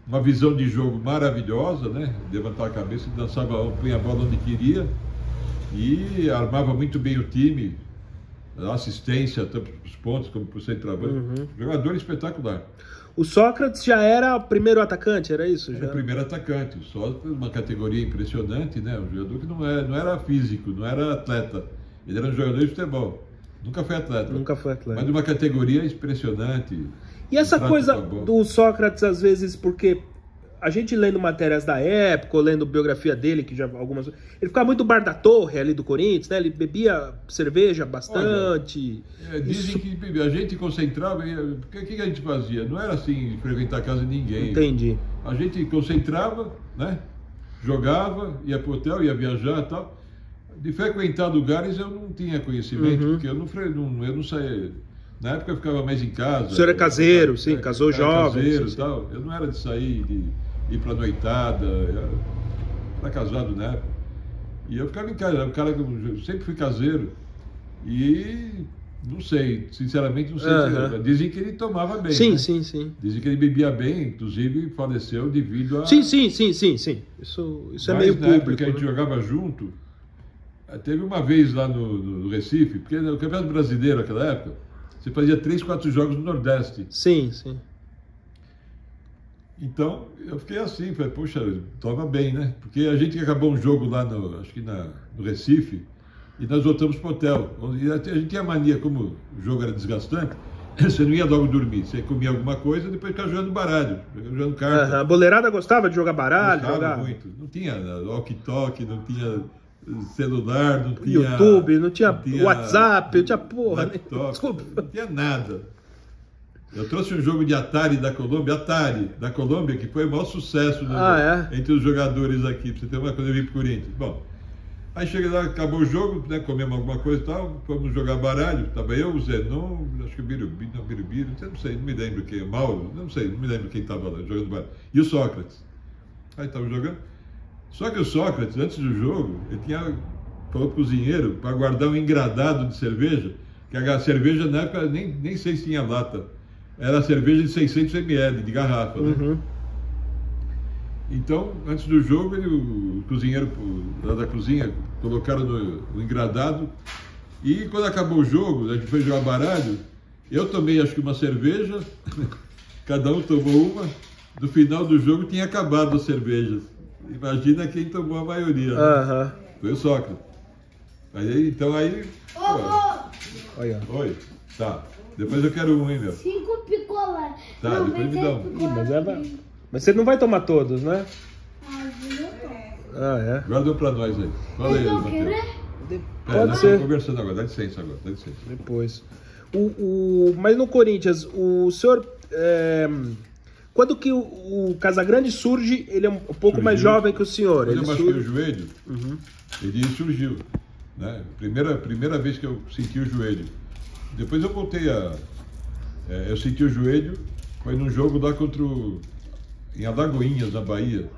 Uma visão de jogo maravilhosa, né? Levantar a cabeça, dançava, punha a bola onde queria. E armava muito bem o time. Assistência, tanto para os pontos como para o centroavante. Jogador espetacular. O Sócrates já era o primeiro atacante, era isso? Era o primeiro atacante. O Sócrates, uma categoria impressionante, né? Um jogador que não era físico, não era atleta. Ele era um jogador de futebol. Nunca foi atleta. Mas de uma categoria impressionante. E essa coisa do Sócrates, às vezes, porque a gente lendo matérias da época, ou lendo biografia dele, que já algumas... Ele ficava muito no bar da Torre, ali do Corinthians, né? Ele bebia cerveja bastante. Olha, dizem que a gente concentrava... O que a gente fazia? Não era assim, frequentar a casa de ninguém. Entendi. A gente concentrava, né? Jogava, ia pro hotel, ia viajar e tal. De frequentar lugares eu não tinha conhecimento, porque eu não saía... Na época eu ficava mais em casa. O senhor é caseiro, sim, casou jovem. Caseiro e tal. Eu não era de sair, de ir pra noitada. Eu era casado na época. E eu ficava em casa. Era um cara que eu sempre fui caseiro. E não sei, sinceramente não sei. Dizem que ele tomava bem. Sim, né? sim. Dizem que ele bebia bem, inclusive faleceu devido a... Sim. Isso é meio na época público. que a gente jogava junto, teve uma vez lá no Recife, porque no Campeonato Brasileiro naquela época, você fazia 3, 4 jogos no Nordeste. Sim. Então, eu fiquei assim, falei, poxa, toma bem, né? Porque a gente acabou um jogo lá, acho que no Recife, e nós voltamos pro hotel. E a gente tinha mania, como o jogo era desgastante, você não ia logo dormir, você comia alguma coisa e depois ficava jogando baralho, jogando carta. A boleirada gostava de jogar baralho? Gostava muito. Não tinha walkie-talkie, não tinha... celular, não tinha YouTube, não tinha WhatsApp, não tinha porra. Laptop, desculpa. Não tinha nada. Eu trouxe um jogo de Atari da Colômbia, que foi o maior sucesso entre os jogadores aqui, pra você ter uma coisa, eu vim pro Corinthians. Bom, aí cheguei lá, acabou o jogo, né, comemos alguma coisa e tal, fomos jogar baralho, tava eu, o Zenon, acho que o Birubiru, não sei, não me lembro quem, o Mauro, não me lembro quem tava lá jogando baralho, e o Sócrates. Aí tava jogando. Só que o Sócrates, antes do jogo, ele falou pro cozinheiro para guardar um engradado de cerveja, que a cerveja na época nem sei se tinha lata, era cerveja de 600 ml, de garrafa, né? Então, antes do jogo, o cozinheiro lá da cozinha colocaram no engradado, e quando acabou o jogo, a gente foi jogar baralho, eu tomei acho que uma cerveja, cada um tomou uma, no final do jogo tinha acabado as cervejas. Imagina quem tomou a maioria, né? Foi o Sócrates. Então aí... Olha. Oi, tá. Depois eu quero um, hein, meu? 5 picolé. Tá, Não, depois me dá um. Mas você não vai tomar todos, né? Guarda um pra nós aí. Fala aí, Matheus. Pode ser. Estamos conversando agora, dá licença agora, dá licença. Depois. Mas no Corinthians, o senhor... Quando que o Casagrande surge, ele é um pouco mais jovem que o senhor. Quando Ele eu machuquei surge... o joelho, ele surgiu. Né? Primeira vez que eu senti o joelho. Depois eu voltei a... eu senti o joelho, foi num jogo lá em Alagoinhas, na Bahia.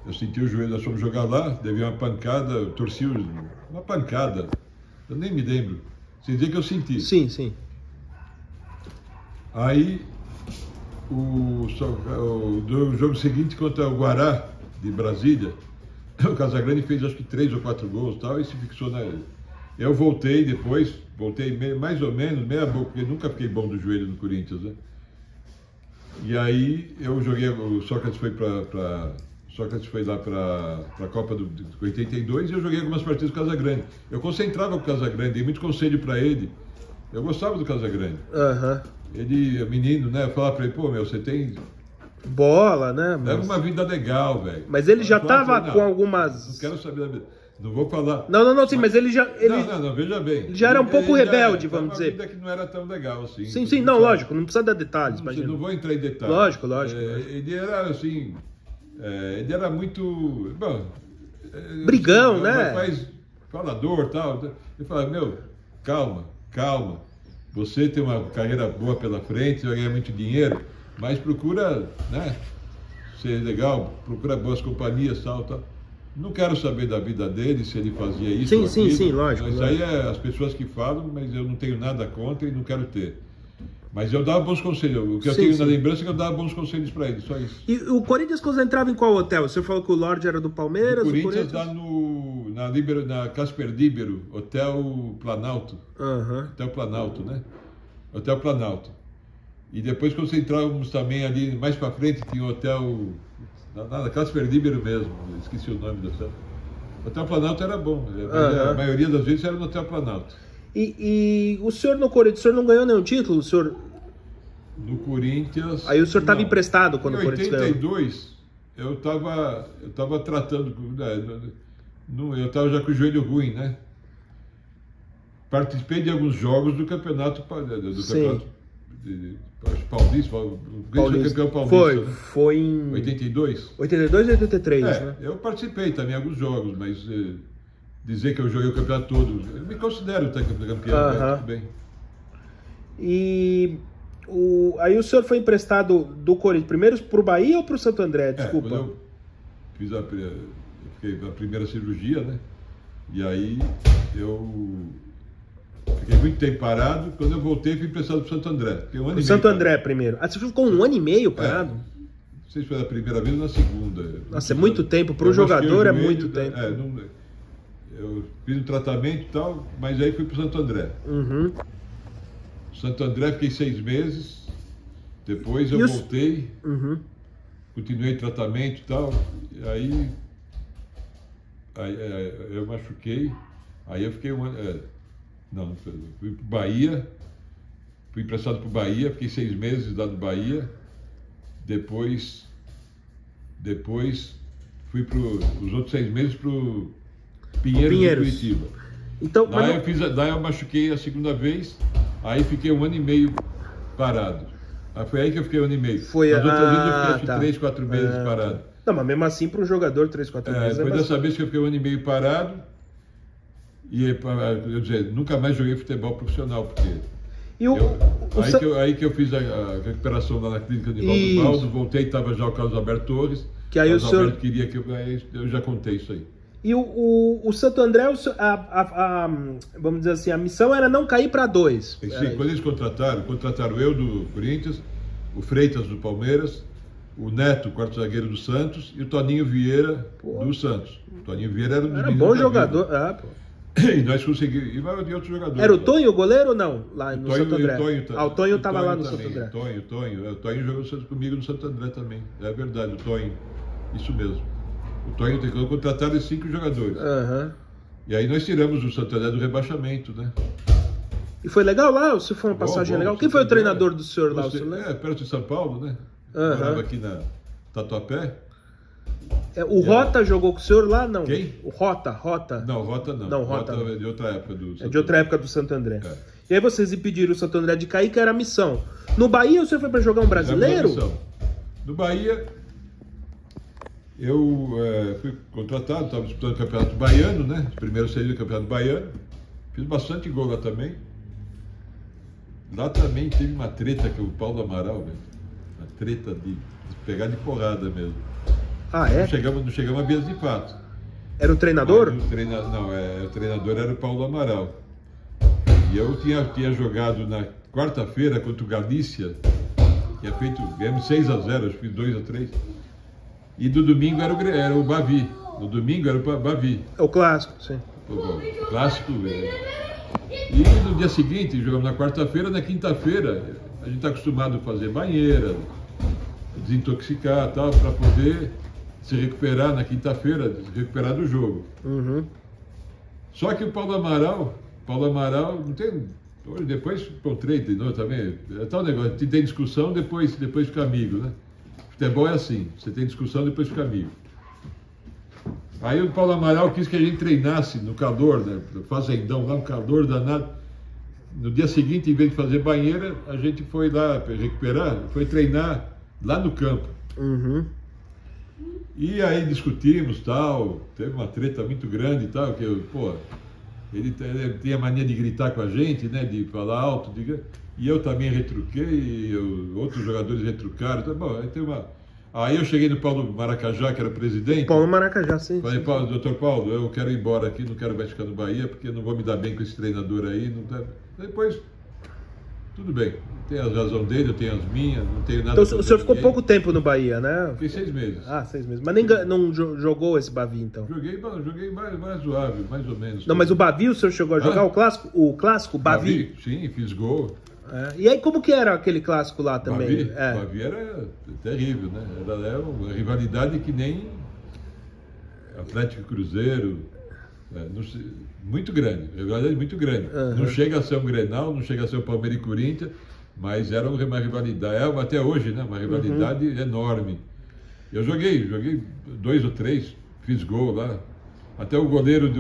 Eu senti o joelho, nós fomos jogar lá, levei uma pancada, eu torci uma pancada. Eu nem me lembro. Sem dizer que eu senti. Sim, sim. Aí, do jogo seguinte contra o Guará, de Brasília, o Casagrande fez acho que 3 ou 4 gols e tal, e se fixou na... Eu voltei depois, mais ou menos, meia boca, porque nunca fiquei bom do joelho no Corinthians, né? E aí eu joguei, o Sócrates foi lá para a Copa de 82 e eu joguei algumas partidas com o Casagrande. Eu concentrava com o Casagrande, dei muito conselho para ele. Eu gostava do Casagrande. Ele, menino, né? Eu falava para ele, pô, meu, você tem... bola, né? Leva uma vida legal, velho. Mas ele já tava com algumas... Não quero saber da vida. Não vou falar. Não, sim, mas ele já... Não, veja bem. Ele já era um pouco rebelde, vamos dizer. Uma vida que não era tão legal assim. Sim, não, lógico, não precisa dar detalhes. Não vou entrar em detalhes. Lógico. Ele era assim... ele era muito... Bom, brigão, né? Mas falador e tal. Ele falava, meu, calma. Você tem uma carreira boa pela frente, você vai ganhar muito dinheiro, mas procura, né, ser legal, procura boas companhias, tal. Não quero saber da vida dele, se ele fazia isso ou aquilo. Sim, lógico. Mas aí é as pessoas que falam, mas eu não tenho nada contra e não quero ter. Mas eu dava bons conselhos. O que eu tenho na lembrança é que eu dava bons conselhos para ele, só isso. E o Corinthians concentrava em qual hotel? Você falou que o Lorde era do Palmeiras? O Corinthians dá na Casper Libero, Hotel Planalto. Hotel Planalto, né? Hotel Planalto. E depois concentrávamos também ali, mais para frente, tinha o Hotel... Na Casper Libero mesmo, esqueci o nome do hotel. O Hotel Planalto era bom, mas a maioria das vezes era no Hotel Planalto. E o senhor no Corinthians, o senhor não ganhou nenhum título? O senhor... No Corinthians... Aí o senhor estava emprestado quando o Corinthians ganhou? Em 82, eu estava tratando... eu estava já com o joelho ruim, né? Participei de alguns jogos do campeonato paulista. Campeão paulista. Foi em... 82? 82 e 83, né? Eu participei também em alguns jogos, mas... dizer que eu joguei o campeonato todo, eu me considero campeão, tudo bem. E aí o senhor foi emprestado do Corinthians, primeiro para o Bahia ou para o Santo André? Desculpa. Quando eu fiz a primeira cirurgia, né? E aí eu fiquei muito tempo parado. Quando eu voltei, fui emprestado para o Santo André. Santo André primeiro. Você ficou 1 ano e meio parado? Não sei se foi na primeira vez ou na segunda. Nossa, é muito tempo. Para o jogador é muito tempo. Eu fiz um tratamento e tal, mas aí fui para o Santo André. Santo André, fiquei 6 meses. Depois eu voltei, continuei tratamento e tal. Aí eu machuquei. Aí eu fiquei fui para Bahia. Fui emprestado para o Bahia, fiquei 6 meses lá no Bahia. Depois fui para os outros 6 meses para o Pinheiros de Curitiba. Então, daí eu machuquei a segunda vez, aí fiquei 1 ano e meio parado. Foi aí que eu fiquei 1 ano e meio. Nas outras vezes eu fiquei 3, 4 meses parado. Não, mas mesmo assim para um jogador 3, 4 meses Depois dessa vez que eu fiquei 1 ano e meio parado, e eu dizer, nunca mais joguei futebol profissional, porque aí que eu fiz a recuperação lá na clínica de Valdo, voltei, estava já o Carlos Alberto Torres, que aí o senhor Alberto queria que eu já contei isso aí. E o Santo André, vamos dizer assim, a missão era não cair para 2. Sim, quando eles contrataram eu do Corinthians, o Freitas do Palmeiras, o Neto, quarto zagueiro do Santos, e o Toninho Vieira do Santos. O Toninho Vieira era um bom jogador. E nós conseguimos, e vários outros jogadores. Era o Tonho o goleiro ou não? Lá no Santo André. O Tonho estava lá no Santo André. O Tonho jogou comigo no Santo André também. É verdade, o Tonho. Isso mesmo. O Tonho contrataram 5 jogadores. E aí nós tiramos o Santo André do rebaixamento, né? E foi legal lá? Se foi uma passagem legal? Quem foi o treinador do senhor lá? Perto de São Paulo, né? Morava aqui na Tatuapé. O Rota jogou com o senhor lá? Não. Quem? O Rota. Não, Rota não. Não, Rota é de outra época do Santo É de outra época do Santo André. É. E aí vocês impediram o Santo André de cair, que era a missão. No Bahia o senhor foi para jogar um brasileiro? No Bahia, eu fui contratado, estava disputando o Campeonato Baiano, né? Primeiro saí do Campeonato Baiano. Fiz bastante gol lá também. Lá também teve uma treta com o Paulo Amaral, velho. Uma treta de pegar de porrada mesmo. Ah, é? Não chegamos a vias de fato. Era o treinador? O treinador era o Paulo Amaral. E eu tinha jogado na quarta-feira contra o Galícia. Ganhamos 6-0, acho que 2-3. E do domingo era o Bavi. No domingo era o Bavi. É o clássico, sim. O clássico. E no dia seguinte, jogamos na quarta-feira, na quinta-feira, a gente está acostumado a fazer banheira, desintoxicar e tal, para poder se recuperar na quinta-feira, se recuperar do jogo. Uhum. Só que o Paulo Amaral não tem. Depois encontrei de novo também. É tal negócio, tem discussão, depois fica amigo, né? Futebol é assim, você tem discussão, depois fica amigo. Aí o Paulo Amaral quis que a gente treinasse no calor, né? No fazendão, lá no calor danado. No dia seguinte, em vez de fazer banheira, a gente foi lá para recuperar, foi treinar lá no campo. Uhum. E aí discutimos, tal, teve uma treta muito grande e tal, que ele tem a mania de gritar com a gente, né, de falar alto, e eu também retruquei, e outros jogadores retrucaram, então, bom, aí eu cheguei no Paulo Maracajá, que era o presidente. Paulo Maracajá, sim. Falei, doutor Paulo, eu quero ir embora aqui, não quero mais ficar no Bahia, porque eu não vou me dar bem com esse treinador aí, não tá... Depois, tudo bem, tem a razão dele, eu tenho as minhas, não tenho nada... Então o senhor ficou pouco tempo no Bahia, né? Fiquei 6 meses. Ah, 6 meses. Mas nem não jogou esse Bavi, então? Joguei mais suave, mais ou menos. Não, mas o Bavi o senhor chegou a jogar? O clássico, Bavi? Sim, fiz gol. É. E aí como que era aquele clássico lá também? Bavi era terrível, né? Era uma rivalidade que nem Atlético e Cruzeiro, muito grande, rivalidade muito grande. Uhum. Não chega a ser um Grenal, não chega a ser o Palmeiras e Corinthians, mas era uma rivalidade, até hoje, né? Uma rivalidade enorme. Eu joguei 2 ou 3, fiz gol lá. Até o goleiro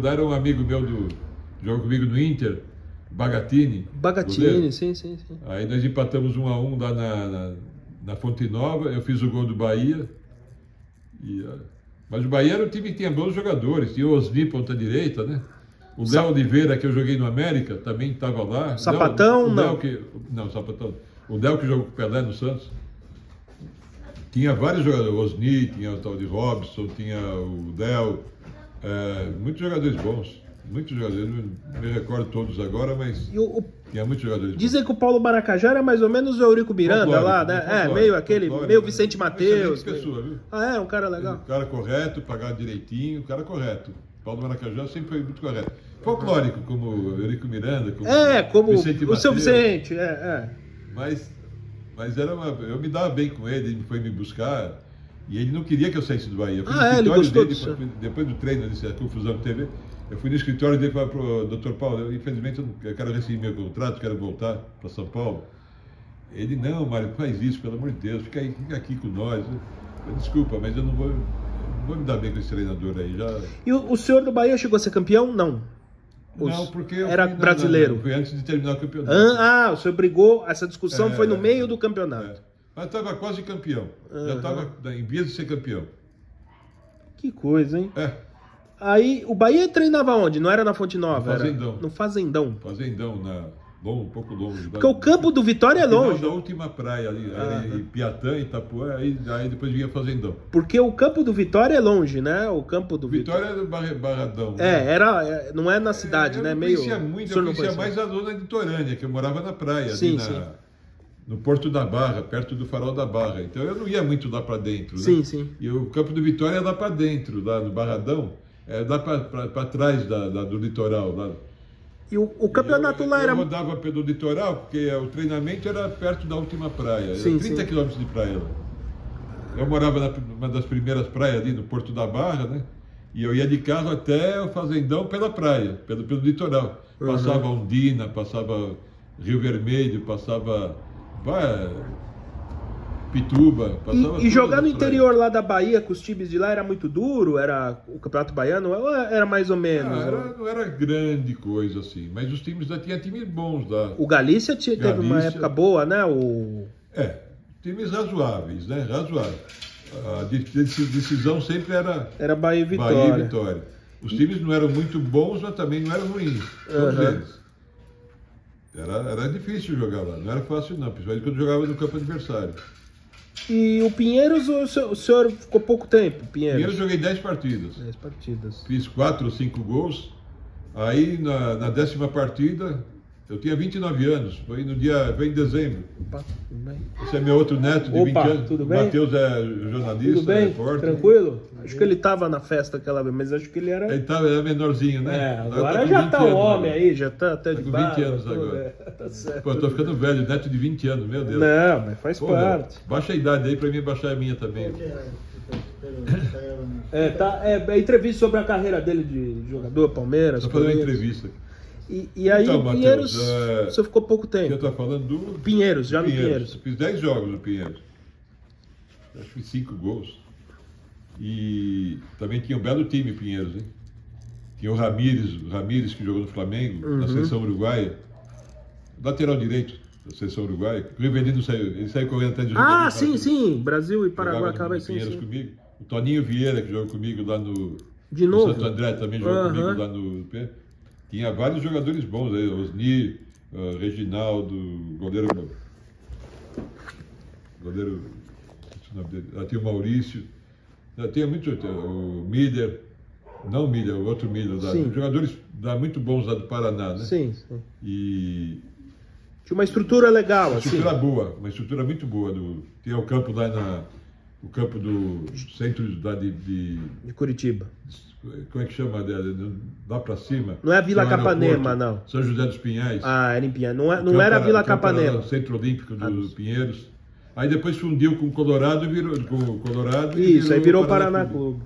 lá era um amigo meu jogou comigo no Inter, Bagatini, sim. Aí nós empatamos 1-1 lá na Fonte Nova, eu fiz o gol do Bahia. Mas o Bahia era um time que tinha bons jogadores, tinha o Osni, ponta direita, né? O Léo Oliveira, que eu joguei no América, também estava lá. Sapatão, não? Não, Sapatão. O Léo que jogou com o Pelé no Santos. Tinha vários jogadores, o Osni, tinha o tal de Robson, tinha o Léo, muitos jogadores bons. Muitos jogadores, não me recordo todos agora, mas tinha muitos jogadores. Dizem que o Paulo Maracajá era mais ou menos o Eurico Miranda lá, né? Meio Vicente Mateus. Pessoa, viu? Ah, é? Um cara legal. Um cara correto, pagado direitinho, um cara correto. Paulo Maracajá sempre foi muito correto. Folclórico, como o Eurico Miranda, como Vicente o seu Vicente, Mas eu me dava bem com ele foi me buscar. E ele não queria que eu saísse do Bahia. Ele gostou dele, depois do treino, dessa confusão que teve, eu fui no escritório dele e falei para o doutor Paulo, infelizmente eu quero receber meu contrato, quero voltar para São Paulo. Ele, não, Mário, faz isso, pelo amor de Deus, fica aqui com nós. Desculpa, mas eu não vou me dar bem com esse treinador aí. Já... E o senhor do Bahia chegou a ser campeão? Não. Não, porque era brasileiro. Foi antes de terminar o campeonato. O senhor brigou, essa discussão foi no meio do campeonato. Mas estava quase campeão. Já estava em vias de ser campeão. Que coisa, hein? Aí, o Bahia treinava onde? Não era na Fonte Nova? No Fazendão. No Fazendão. Um pouco longe. Porque o campo do Vitória é longe. Da última praia ali, em Piatã, Itapuã, aí depois vinha Fazendão. Porque o campo do Vitória é longe, né? O campo do Vitória é do Barradão. Não é na cidade, né? Eu conhecia mais a zona litorânea, que eu morava na praia, sim. No Porto da Barra, perto do Farol da Barra. Então eu não ia muito lá para dentro, né? Sim. E o campo do Vitória é lá para dentro, lá no Barradão, lá para trás do litoral. Lá. E o campeonato lá era... Eu rodava pelo litoral, porque o treinamento era perto da última praia. Era 30 quilômetros de praia lá. Eu morava numa das primeiras praias ali no Porto da Barra, né? E eu ia de carro até o Fazendão pela praia, pelo litoral. Passava Ondina, passava Rio Vermelho, passava... Pituba, passava E jogar no todas as praias. interior lá da Bahia, com os times de lá, era muito duro? Era o Campeonato Baiano? Ou era mais ou menos? Não era grande coisa assim, mas os times tinha times bons lá. O Galícia teve uma época boa, né? Times razoáveis, né? Razoáveis. A decisão sempre era Bahia e Vitória. Bahia e Vitória. Os times não eram muito bons, mas também não eram ruins. Todos eles. Era difícil jogar lá, não era fácil não, principalmente quando jogava no campo adversário. E o Pinheiros, o senhor ficou pouco tempo? Pinheiros joguei 10 partidas. 10 partidas. Fiz 4 ou 5 gols. Aí na 10ª partida, eu tinha 29 anos, foi em dezembro. Opa, tudo bem? Esse é meu outro neto de 20 anos. Tudo bem? Matheus é jornalista, Tudo bem? repórter. Tranquilo? Acho que ele estava na festa aquela vez, mas acho que ele era... Ele era menorzinho, né? Agora já tá um homem aí, já tá até de com barba. 20 anos agora. Tá certo. Pô, eu tô ficando velho, neto de 20 anos, meu Deus. Não, mas faz Pô, parte. Baixa a idade aí pra mim baixar a minha também. É entrevista sobre a carreira dele de jogador, Palmeiras. Estou fazendo uma Corinthians. entrevista. E aí, Então, o Pinheiros, Matheus, você ficou pouco Eu tempo. estou falando do Pinheiros, já no Pinheiros. Eu fiz 10 jogos no Pinheiros. Acho que fiz 5 gols. E também tinha um belo time Pinheiros, hein? Tinha o Ramírez que jogou no Flamengo, na seleção uruguaia. Lateral direito da seleção uruguaia. O Rivelino ele saiu correndo até de jogar. Sim. Brasil e Paraguai acaba no Pinheiros comigo. O Toninho Vieira, que jogou comigo lá no Santo André, também jogou comigo lá no... Tinha vários jogadores bons aí, Osni, Reginaldo, goleiro. Tinha o Maurício. Tinha muito. O Mider. Não o Mider, o outro Mider. Jogadores muito bons lá do Paraná, né? Sim. E. Tinha uma estrutura legal, Uma assim. estrutura boa, uma estrutura muito boa. Tinha o campo lá o campo do centro lá de Curitiba. Como é que chama? Lá pra cima. Não é a Vila Tem um Capanema, aeroporto, não. São José dos Pinhais. Era em Pinhais. Não era a Vila Capanema. O Centro Olímpico do Pinheiros. Aí depois fundiu com o Colorado Isso, aí virou o Paraná Clube.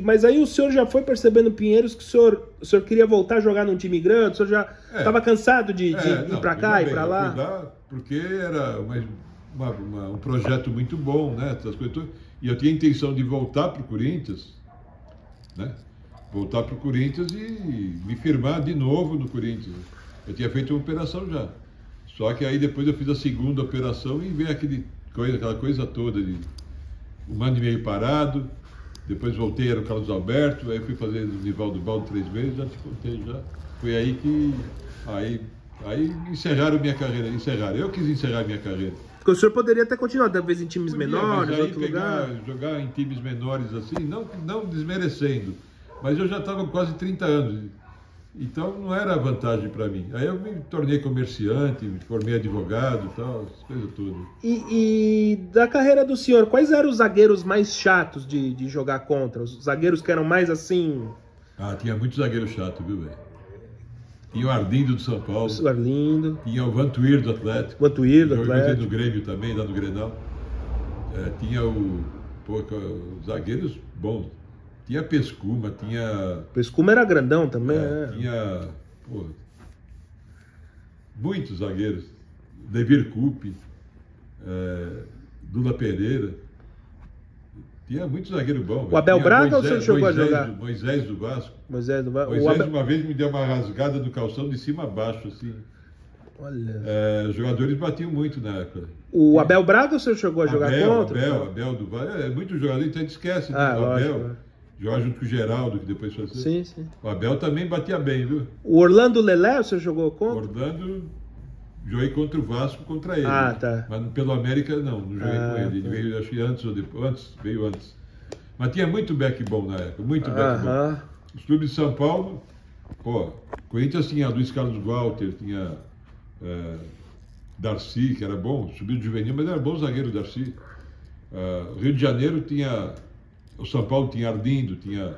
Mas aí o senhor já foi percebendo, Pinheiros, que o senhor queria voltar a jogar num time grande? O senhor já estava cansado de ir pra cá e pra lá? Eu fui lá porque era um projeto muito bom, né? Essas coisas todas. E eu tinha a intenção de voltar para o Corinthians, né? Voltar para o Corinthians e me firmar de novo no Corinthians. Eu tinha feito uma operação já. Só que aí depois eu fiz a segunda operação e veio aquela coisa toda de 1 ano e meio parado. Depois voltei, era o Carlos Alberto, aí fui fazer o Nivaldo Baldo 3 vezes, já te contei já. Foi aí que... Aí encerraram minha carreira, eu quis encerrar minha carreira. Porque o senhor poderia ter continuado, talvez em times menores, mas aí outro lugar. Jogar em times menores assim, não desmerecendo, mas eu já estava com quase 30 anos, então não era vantagem para mim. Aí eu me tornei comerciante, me formei advogado e tal, essas coisas todas. E da carreira do senhor, quais eram os zagueiros mais chatos de jogar contra? Os zagueiros que eram mais assim... Tinha muito zagueiro chato, viu, velho? Tinha o Arlindo do São Paulo. O Arlindo. Tinha o Vantuir do Atlético. Vantuir do Atlético. Eu do Grêmio também, lá no Grenal. Tinha os zagueiros bons. Tinha Pescuma, tinha... Pescuma era grandão também, Tinha... muitos zagueiros. Devir Coupe, Lula Pereira. Tinha muito zagueiro bom. O Abel Braga ou o senhor chegou a jogar? Moisés do Vasco. Moisés uma vez me deu uma rasgada do calção de cima a baixo, assim. Olha. Os jogadores batiam muito na época. O Abel Braga ou o senhor chegou a jogar contra? Abel do Vale. Muito jogador, então a gente esquece. O lógico, Abel. Jogava junto com o Geraldo, que depois foi assim. Sim. O Abel também batia bem, viu? O Orlando Lelé, o senhor jogou contra? Orlando... Joguei contra o Vasco, contra ele. Tá. Mas pelo América, não joguei com ele. Ele veio, acho que antes ou depois. Veio antes. Mas tinha muito back bom na época, muito back bom. Os clubes de São Paulo, Corinthians tinha Luiz Carlos Walter, tinha Darcy, que era bom, subiu de juvenil, mas era bom zagueiro Darcy. Rio de Janeiro tinha... O São Paulo tinha Arlindo, tinha...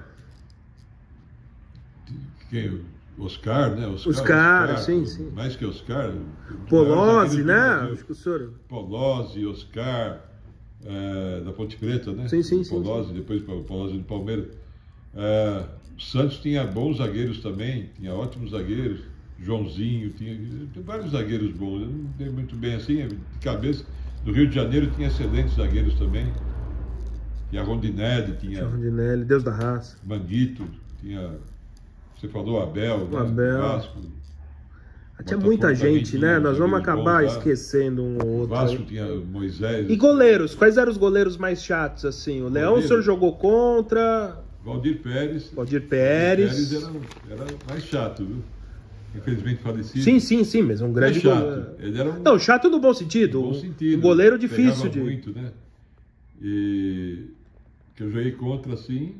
Quem... Oscar, né? Oscar, sim. Mais que Oscar. Polozzi, né? Acho que o senhor... Polozzi, Oscar, da Ponte Preta, né? Sim. Polozzi, depois Polozzi do Palmeiras. Santos tinha bons zagueiros também, tinha ótimos zagueiros. Joãozinho, tinha vários zagueiros bons. Eu não dei muito bem assim, de cabeça. No Rio de Janeiro tinha excelentes zagueiros também. Tinha Rondinelli, tinha Rondinelli, Deus da raça. Manguito, tinha... Você falou Abel, né? Abel. Vasco. Tinha Botafogo muita também gente, tinha né? Nós vamos zagueiros acabar bons lá. esquecendo um ou O outro. Vasco aí. tinha Moisés. E goleiros? Quais eram os goleiros mais chatos, assim? O Leão, o senhor jogou contra... Valdir Pérez. Valdir Pérez. Era mais chato, viu? Infelizmente falecido. Sim, mesmo um grande chato. goleiro. Ele era um... Não, chato no bom sentido. No bom sentido. Um goleiro difícil Pegava muito, né? E que eu joguei contra, assim,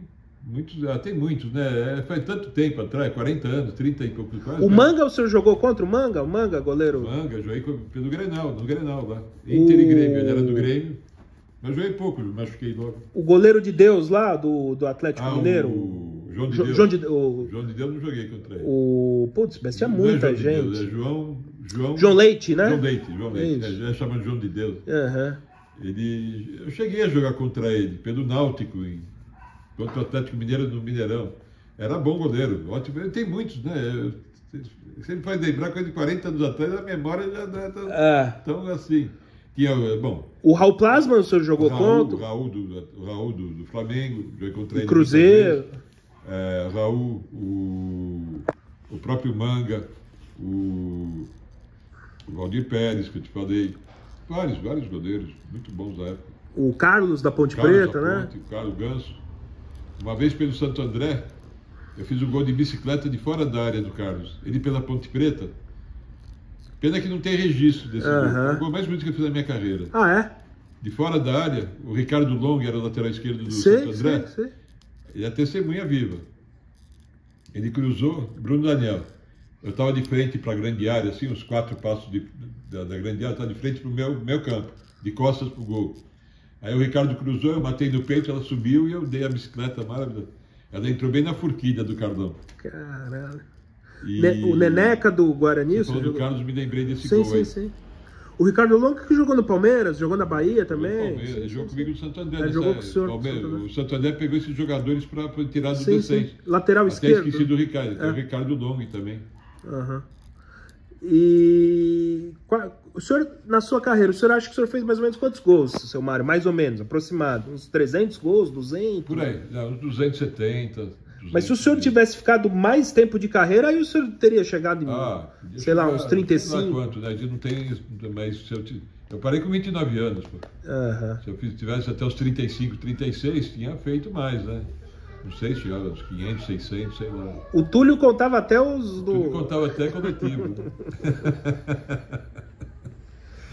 muitos, tem muitos, né? Faz tanto tempo atrás, 40 anos, 30 e poucos quase. O Manga, o senhor jogou contra o Manga? O Manga, goleiro? Manga, joguei pelo Grenal, no Grenal lá. Inter e Grêmio, ele era do Grêmio. Mas joguei pouco, machuquei logo. O goleiro de Deus lá, do Atlético Mineiro? O João de Deus. João de Deus não joguei contra ele. Putz, mas tinha Não muita é João gente. De Deus, é João Leite, né? João Leite. Já chama de João de Deus. Aham. Eu cheguei a jogar contra ele, pelo Náutico, contra o Atlético Mineiro no Mineirão. Era bom goleiro, ótimo. Tem muitos, né? Se ele faz lembrar coisa de 40 anos atrás, a memória já não é tão assim. Tinha, bom, o Raul Plasman, o senhor jogou contra? O Raul do Flamengo, joguei contra ele. Cruzeiro. Raul, o próprio Manga, o Valdir Pérez, que eu te falei. Vários goleiros, muito bons da época. O Carlos da Ponte Preta, né? O Carlos Ganso. Uma vez pelo Santo André, eu fiz um gol de bicicleta de fora da área do Carlos. Ele pela Ponte Preta. Pena que não tem registro desse gol. Foi o gol mais bonito que eu fiz na minha carreira. Ah, é? De fora da área, o Ricardo Long era o lateral esquerdo do Santo André. Sei. Ele é testemunha viva. Ele cruzou, Bruno Daniel. Eu estava de frente para a grande área, assim, uns 4 passos da grande área, estava de frente para o meu campo, de costas para o gol. Aí o Ricardo cruzou, eu matei no peito, ela subiu e eu dei a bicicleta maravilhosa. Ela entrou bem na forquilha do Carlão. Caralho. E... O Neneca do Guarani? Você falou do Carlos, me lembrei desse gol aí. Sim. O Ricardo Longo que jogou no Palmeiras, jogou na Bahia também. Ele jogou comigo no Santo André. Jogou com o senhor. O Santo André pegou esses jogadores para tirar do descenso. Lateral esquerdo. Até esqueci do Ricardo. Tem o Ricardo Long também. E o senhor, na sua carreira, o senhor acha que o senhor fez mais ou menos quantos gols, seu Mário? Mais ou menos, aproximado. Uns 300 gols, 200? Por aí, uns 270. Mas se o senhor tivesse ficado mais tempo de carreira, aí o senhor teria chegado em, sei lá, uns 35. Sei lá quanto, né? Não tem, mas eu parei com 29 anos, pô. Se eu tivesse até os 35, 36, tinha feito mais, né? Não sei, chegava uns 500, 600, sei lá. O Túlio contava até os do... O Túlio contava até coletivo.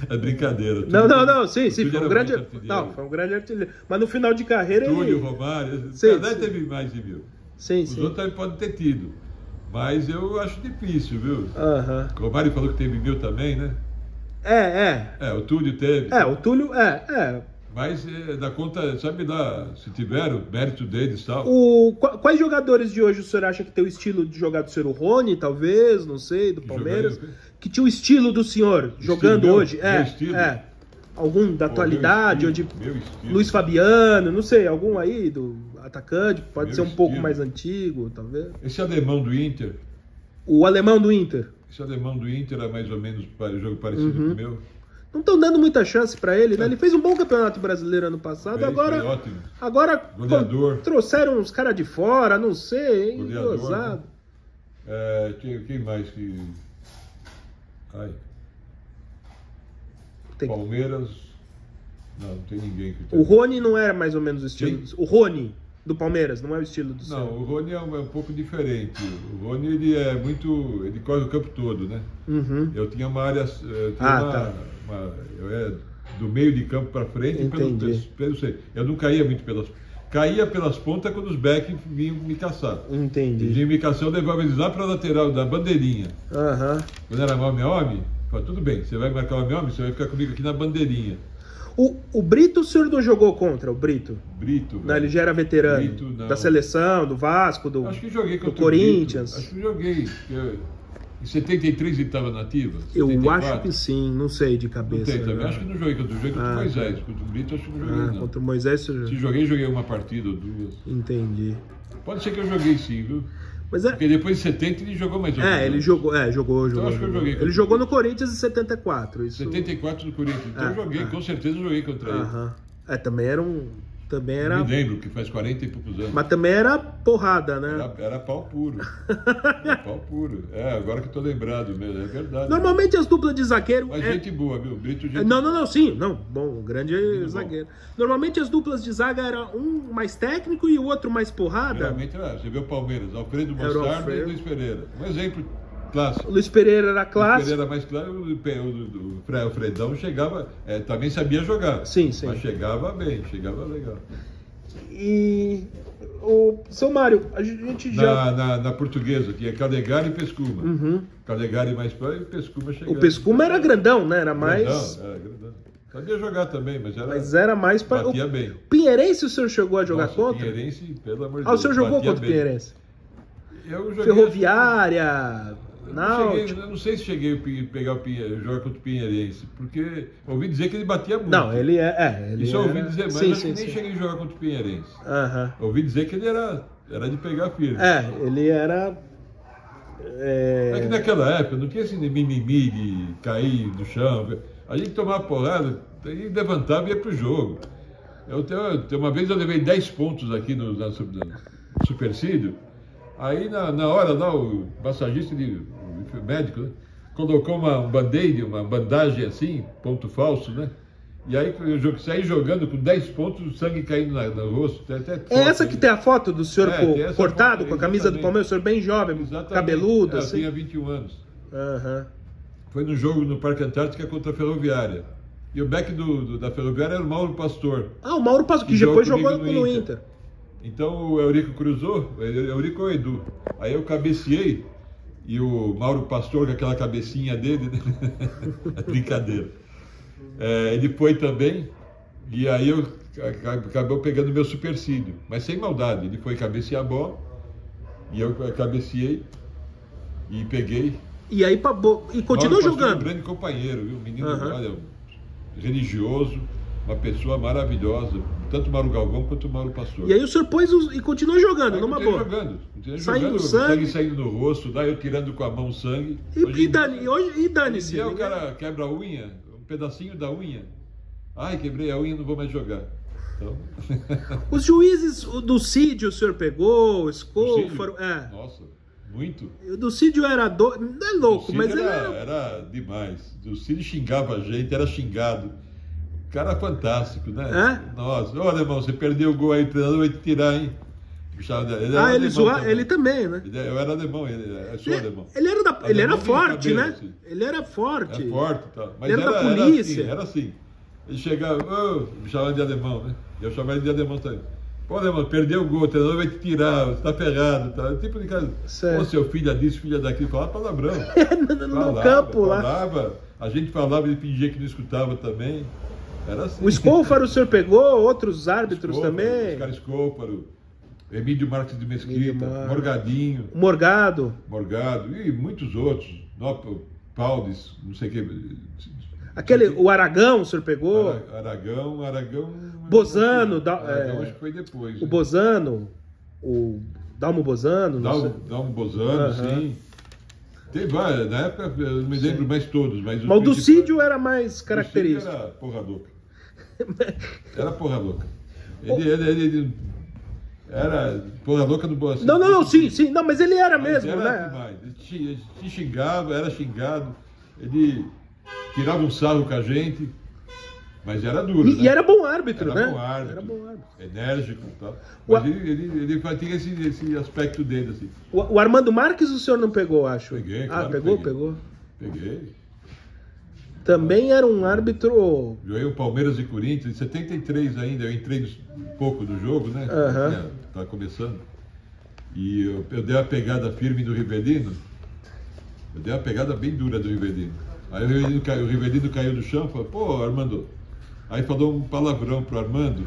É brincadeira. Não, sim, foi um grande artilheiro. Não, foi um grande artilheiro. Mas no final de carreira Túlio, ele... Romário, cada teve mais de 1000. Os outros também podem ter tido. Mas eu acho difícil, viu? O Romário falou que teve 1000 também, né? É, o Túlio teve. O Túlio, Mas da conta, sabe lá, se tiver o mérito deles e tal. Quais jogadores de hoje o senhor acha que tem o estilo de jogar do senhor? O Rony, talvez, não sei, do Palmeiras. Que tinha o estilo do senhor jogando hoje? Algum da atualidade, ou de Luiz Fabiano, não sei, algum aí do atacante, pode ser um pouco mais antigo, talvez. Esse alemão do Inter. O alemão do Inter. Esse alemão do Inter é mais ou menos um jogo parecido com o meu. Não estão dando muita chance para ele, né? Ele fez um bom campeonato brasileiro ano passado, agora trouxeram uns caras de fora, não sei, hein? Gozado. Né? Quem mais que... Palmeiras... Não tem ninguém que... O Rony não era mais ou menos o estilo... O Rony do Palmeiras não é o estilo do seu? Não, o Rony é um pouco diferente. O Rony, ele é muito... Ele corre o campo todo, né? Eu tinha uma área... Eu era do meio de campo para frente. Eu não caía muito pelas... Caía pelas pontas quando os backs vinham me caçar. Entendi. Eles vinham me caçar, eu levava eles lá para a lateral da bandeirinha. Quando era homem, falei, tudo bem, você vai marcar homem, você vai ficar comigo aqui na bandeirinha. O Brito, o senhor não jogou contra o Brito? Não, ele já era veterano. Brito, da seleção, do Vasco, acho que joguei contra do Corinthians. Acho que joguei. Em 73 ele estava nativa? Eu acho que sim, não sei de cabeça. Não tem, também. Acho que não joguei contra o Moisés. Contra o Brito, acho que não joguei, não. Contra o Moisés, Se joguei uma partida ou duas. Entendi. Pode ser que eu joguei sim, viu? Mas Porque depois de 70 ele jogou mais ou menos. ele jogou. Então acho que eu joguei. Ele jogou no Corinthians em 74. Isso... 74 no Corinthians. Então eu joguei, com certeza eu joguei contra ele. Também era um... Também era... Me lembro, que faz 40 e poucos anos. Mas também era porrada, né? Era pau puro. Era pau puro. Agora que eu tô lembrado mesmo, é verdade. Normalmente as duplas de zagueiro... Mas gente boa, viu? Brito, gente Não, sim. Não, bom, grande zagueiro. Normalmente as duplas de zaga era um mais técnico e o outro mais porrada. Geralmente era. Você vê o Palmeiras, Alfredo Mostarda e Luiz Pereira. Um exemplo clássico. O Luiz Pereira era clássico. O Pereira era mais claro, o Fredão chegava, também sabia jogar. Sim. Mas chegava bem, chegava legal. E o seu Mário, a gente já... Na Portuguesa, tinha Calegari e Pescuma. Calegari mais para e Pescuma chegava. O Pescuma era grandão, né? Era mais... Grandão. Sabia jogar também, mas era mais para... Batia bem. Pinheirense o senhor chegou a jogar contra? Pinheirense, pelo amor de Deus. O senhor jogou contra o Pinheirense? Eu joguei... Ferroviária... Eu não sei se cheguei a jogar contra o Pinheirense, porque ouvi dizer que ele batia muito. Não, ele Isso eu ouvi dizer, mas acho que nem cheguei a jogar contra o Pinheirense. Ouvi dizer que ele era de pegar firme. Ele era... É que naquela época não tinha esse mimimi de cair do chão. A gente tomava porrada e levantava e ia pro jogo. Uma vez eu levei 10 pontos aqui no Supercídio. Aí na hora lá o massagista, o médico, né, colocou uma band-aid, uma bandagem assim, ponto falso, né? E aí eu saí jogando com 10 pontos, o sangue caindo no rosto. Essa que tem a foto do senhor cortado foto, com a camisa do Palmeiras, o senhor bem jovem, cabeludo, assim. Eu tinha 21 anos. Foi no jogo no Parque Antártica contra a Ferroviária. E o back da Ferroviária era o Mauro Pastor. O Mauro Pastor, que depois jogou no Inter. Então o Eurico cruzou, Eurico ou Edu. Aí eu cabeceei e o Mauro Pastor, com aquela cabecinha dele, né? Brincadeira. Ele foi também, e aí eu acabou pegando meu supercídio, mas sem maldade. Ele foi cabecear a bola, e eu cabeceei e peguei. E aí e continuou jogando. Um grande companheiro, viu? Menino, olha, religioso. Uma pessoa maravilhosa, tanto o Mauro Galvão quanto o Mauro Pastor. E aí o senhor e continuou jogando, numa boa. Saindo sangue saindo no rosto, daí eu tirando com a mão sangue. E dane-se. E aí o cara quebra a unha, um pedacinho da unha. Ai, quebrei a unha, não vou mais jogar. Então... Os juízes do Cídio o senhor pegou, o Escôfaro... Nossa, muito. O do Cídio era não é louco, mas era demais. O Cídio xingava a gente, era xingado. Cara fantástico, né? Nossa, olha, irmão, você perdeu o gol aí, o treinador vai te tirar, hein? Ele também, né? Eu era alemão, eu sou alemão. Ele era forte, cabelo, né? Assim. Ele era forte. Era forte, tá. Mas ele era da polícia. Era assim. Ele chegava, me chamava de alemão, né? Eu chamava ele de alemão também. Pô, alemão, perdeu o gol, o treinador vai te tirar, você tá ferrado, tá? Tipo de cara. Pô, seu filho disso, filha daquilo, falava palavrão. No campo lá. Falava, a gente falava, ele fingia que não escutava também. Era assim. O Escôfaro o senhor pegou, outros árbitros também? Oscar Escôfaro, Emílio Marques de Mesquita, Morgadinho. Morgado, e muitos outros. Paulis, não sei o que. O Aragão o senhor pegou? Aragão. Bozano. Acho que foi depois. O Bozano, o Dalmo Bozano. Dalmo Bozano, sim. Tem várias, na época eu não me lembro mais todos, mas o do Cídio era mais característico. Era porra louca. Era porra louca. Ele era porra louca do Boa. Não, sim, não, mas ele era mesmo, era né? Demais. Ele te xingava, era xingado, ele tirava um sarro com a gente, mas era duro. E era bom árbitro, né? Era bom árbitro. Enérgico e tal. Mas ele tinha esse aspecto dele, assim. O Armando Marques o senhor não pegou, acho? Peguei, claro. Pegou. Peguei. Também era um árbitro... Joguei o Palmeiras e Corinthians, em 73 ainda, eu entrei um pouco do jogo, né? Estava começando. E eu dei uma pegada firme do Rivelino. Eu dei uma pegada bem dura do Rivelino. Aí o Rivelino caiu do chão e falou, pô, Armando... Aí falou um palavrão pro Armando.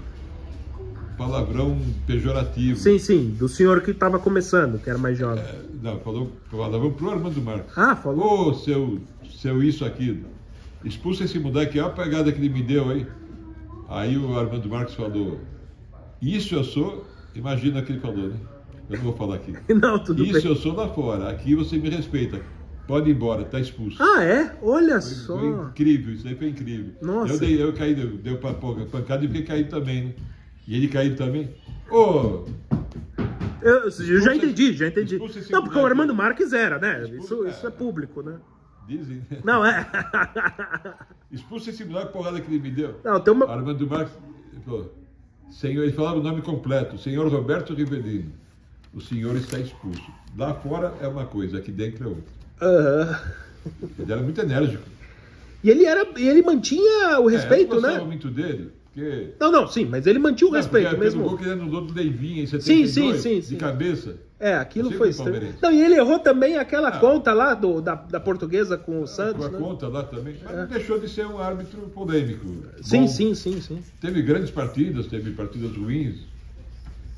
Palavrão pejorativo. Sim, do senhor que estava começando, que era mais jovem. Não, falou palavrão pro Armando Marques. Falou? Ô, seu isso, aquilo. Expulsa esse moleque, olha a pegada que ele me deu aí. Aí o Armando Marques falou, isso eu sou, imagina o que ele falou, né? Eu não vou falar aqui. Não, tudo Isso bem. eu sou lá fora. Aqui você me respeita. Pode ir embora, tá expulso. Ah, é? Olha Foi só. incrível, isso aí foi incrível. Nossa. Eu caí, deu pancada e fiquei caído também, né? E ele caído também. Ô! Eu já entendi. expulsa esse Não, porque o moleque. Armando Marques era, né? Expulsa, Isso é público, né? Dizem, né? Não, é. Expulsa esse moleque, porrada que ele me deu. Não, tem uma... Armando Marques, senhor, ele falava o nome completo, senhor Roberto Rivelino. O senhor está expulso. Lá fora é uma coisa, aqui dentro é outra. Aham. Ele era muito enérgico. E ele mantinha o respeito, eu não gostava né? muito dele, porque... Não, sim, mas ele mantinha o Não, respeito porque mesmo. Pelo gol que ele anulou do Leivinha em 72, Sim. de cabeça. É, aquilo Sempre foi foi estranho. palmeirense. Não, e ele errou também aquela conta lá da Portuguesa com o Santos, Com a né? conta lá também. Mas não deixou de ser um árbitro polêmico. Sim, Bom, sim. Teve grandes partidas, teve partidas ruins.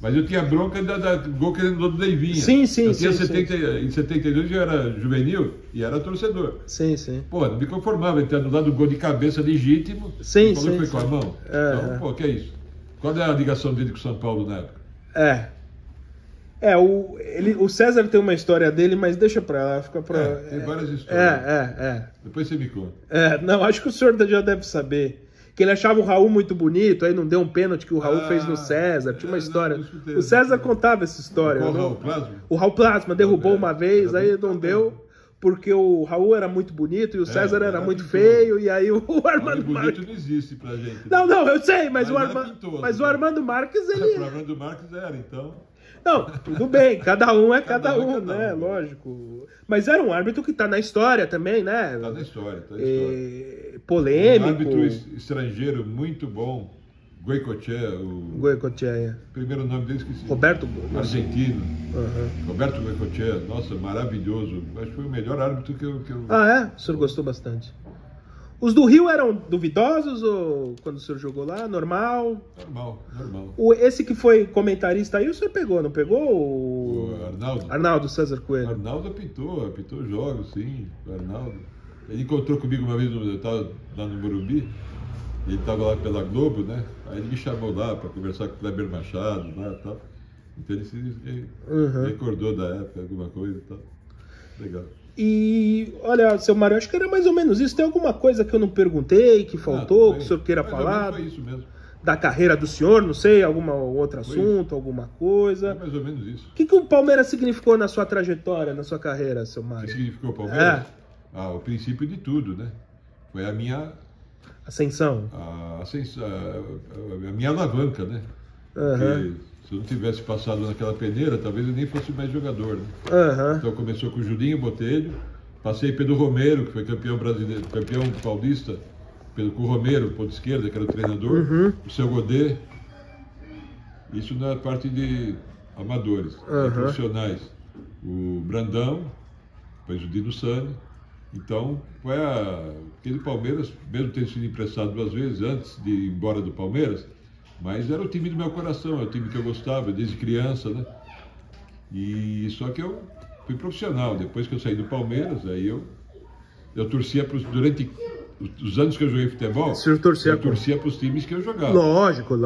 Mas eu tinha bronca do gol que ele anulou do Leivinha. Sim, eu tinha sim. Em 72 eu era juvenil e era torcedor. Sim. Pô, não me conformava em ter anulado um gol de cabeça legítimo. Sim, e falou que foi sim. com a mão. Então, pô, que é isso? Qual é a ligação dele com o São Paulo na época? O César tem uma história dele, mas deixa pra lá, fica pra... Tem várias histórias. Depois você me conta. Não, acho que o senhor já deve saber. Que ele achava o Raul muito bonito, aí não deu um pênalti que o Raul fez no César, tinha uma história. não escutei, O César contava essa história. Qual né? Raul Plasma? O Raul Plasma derrubou uma vez, era aí muito não bom. deu, porque o Raul era muito bonito e o César era era muito pintor. feio, e aí o Homem Armando bonito Marques... não existe pra gente. Não, eu sei, mas, Mas era pintor, mas o né? Armando Marques, Para ele... o Armando Marques era, então. Não, tudo bem, cada um é cada um, cada né? um. Lógico. Mas era um árbitro que tá na história também, né? Tá na história, tá na história. Polêmico. Um árbitro estrangeiro muito bom, Goicoechea, o Goicoechea. primeiro nome dele esqueci. Roberto. Argentino. Aham. Roberto Goicoechea, nossa, maravilhoso. Acho que foi o melhor árbitro que eu... Ah, é? O senhor gostou bastante. Os do Rio eram duvidosos ou quando o senhor jogou lá? Normal? Normal. Esse que foi comentarista aí, o senhor pegou, não pegou? O Arnaldo. Arnaldo César Coelho. Arnaldo apitou jogos, sim. O Arnaldo. Ele encontrou comigo uma vez, eu estava lá no Morumbi, ele estava lá pela Globo, né? Aí ele me chamou lá para conversar com o Kleber Machado lá e tal. Então ele se recordou da época, alguma coisa e tal. Legal. E, olha, seu Mário, acho que era mais ou menos isso. Tem alguma coisa que eu não perguntei, que faltou, que o senhor queira falar? Foi isso mesmo. Da carreira do senhor, não sei, algum outro assunto, alguma coisa. Foi mais ou menos isso. O que o Palmeiras significou na sua trajetória, na sua carreira, seu O que Mário? significou o Palmeiras? É. O princípio de tudo, né? Foi a minha... Ascensão. A minha alavanca, né? Aham. Porque se eu não tivesse passado naquela peneira, talvez eu nem fosse mais jogador, né? Aham. Então começou com o Julinho Botelho, passei pelo Romero, que foi campeão brasileiro, campeão paulista, com o Romero, ponto esquerda, que era o treinador, o seu Godet. Isso na parte de amadores, profissionais. O Brandão, depois o Dino Sani. Então, foi aquele Palmeiras, mesmo tendo sido emprestado 2 vezes antes de ir embora do Palmeiras, mas era o time do meu coração, era o time que eu gostava desde criança, né? E só que eu fui profissional. Depois que eu saí do Palmeiras, aí eu torcia durante os anos que eu joguei futebol, eu torcia para os times que eu jogava. Lógico. O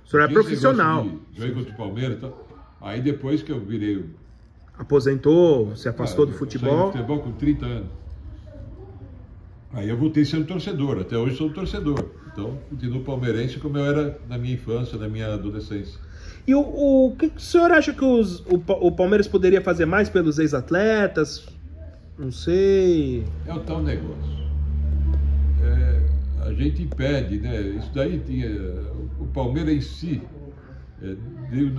senhor é profissional. Joguei contra o Palmeiras e tal. Aí depois que eu virei... Aposentou, se afastou do Saí futebol. do futebol com 30 anos. Aí eu voltei sendo torcedor, até hoje sou torcedor. Então, continuo palmeirense como eu era na minha infância, na minha adolescência. E o que o senhor acha que o Palmeiras poderia fazer mais pelos ex-atletas? Não sei. É o tal negócio. A gente impede, né? Isso daí tinha... O Palmeiras em si,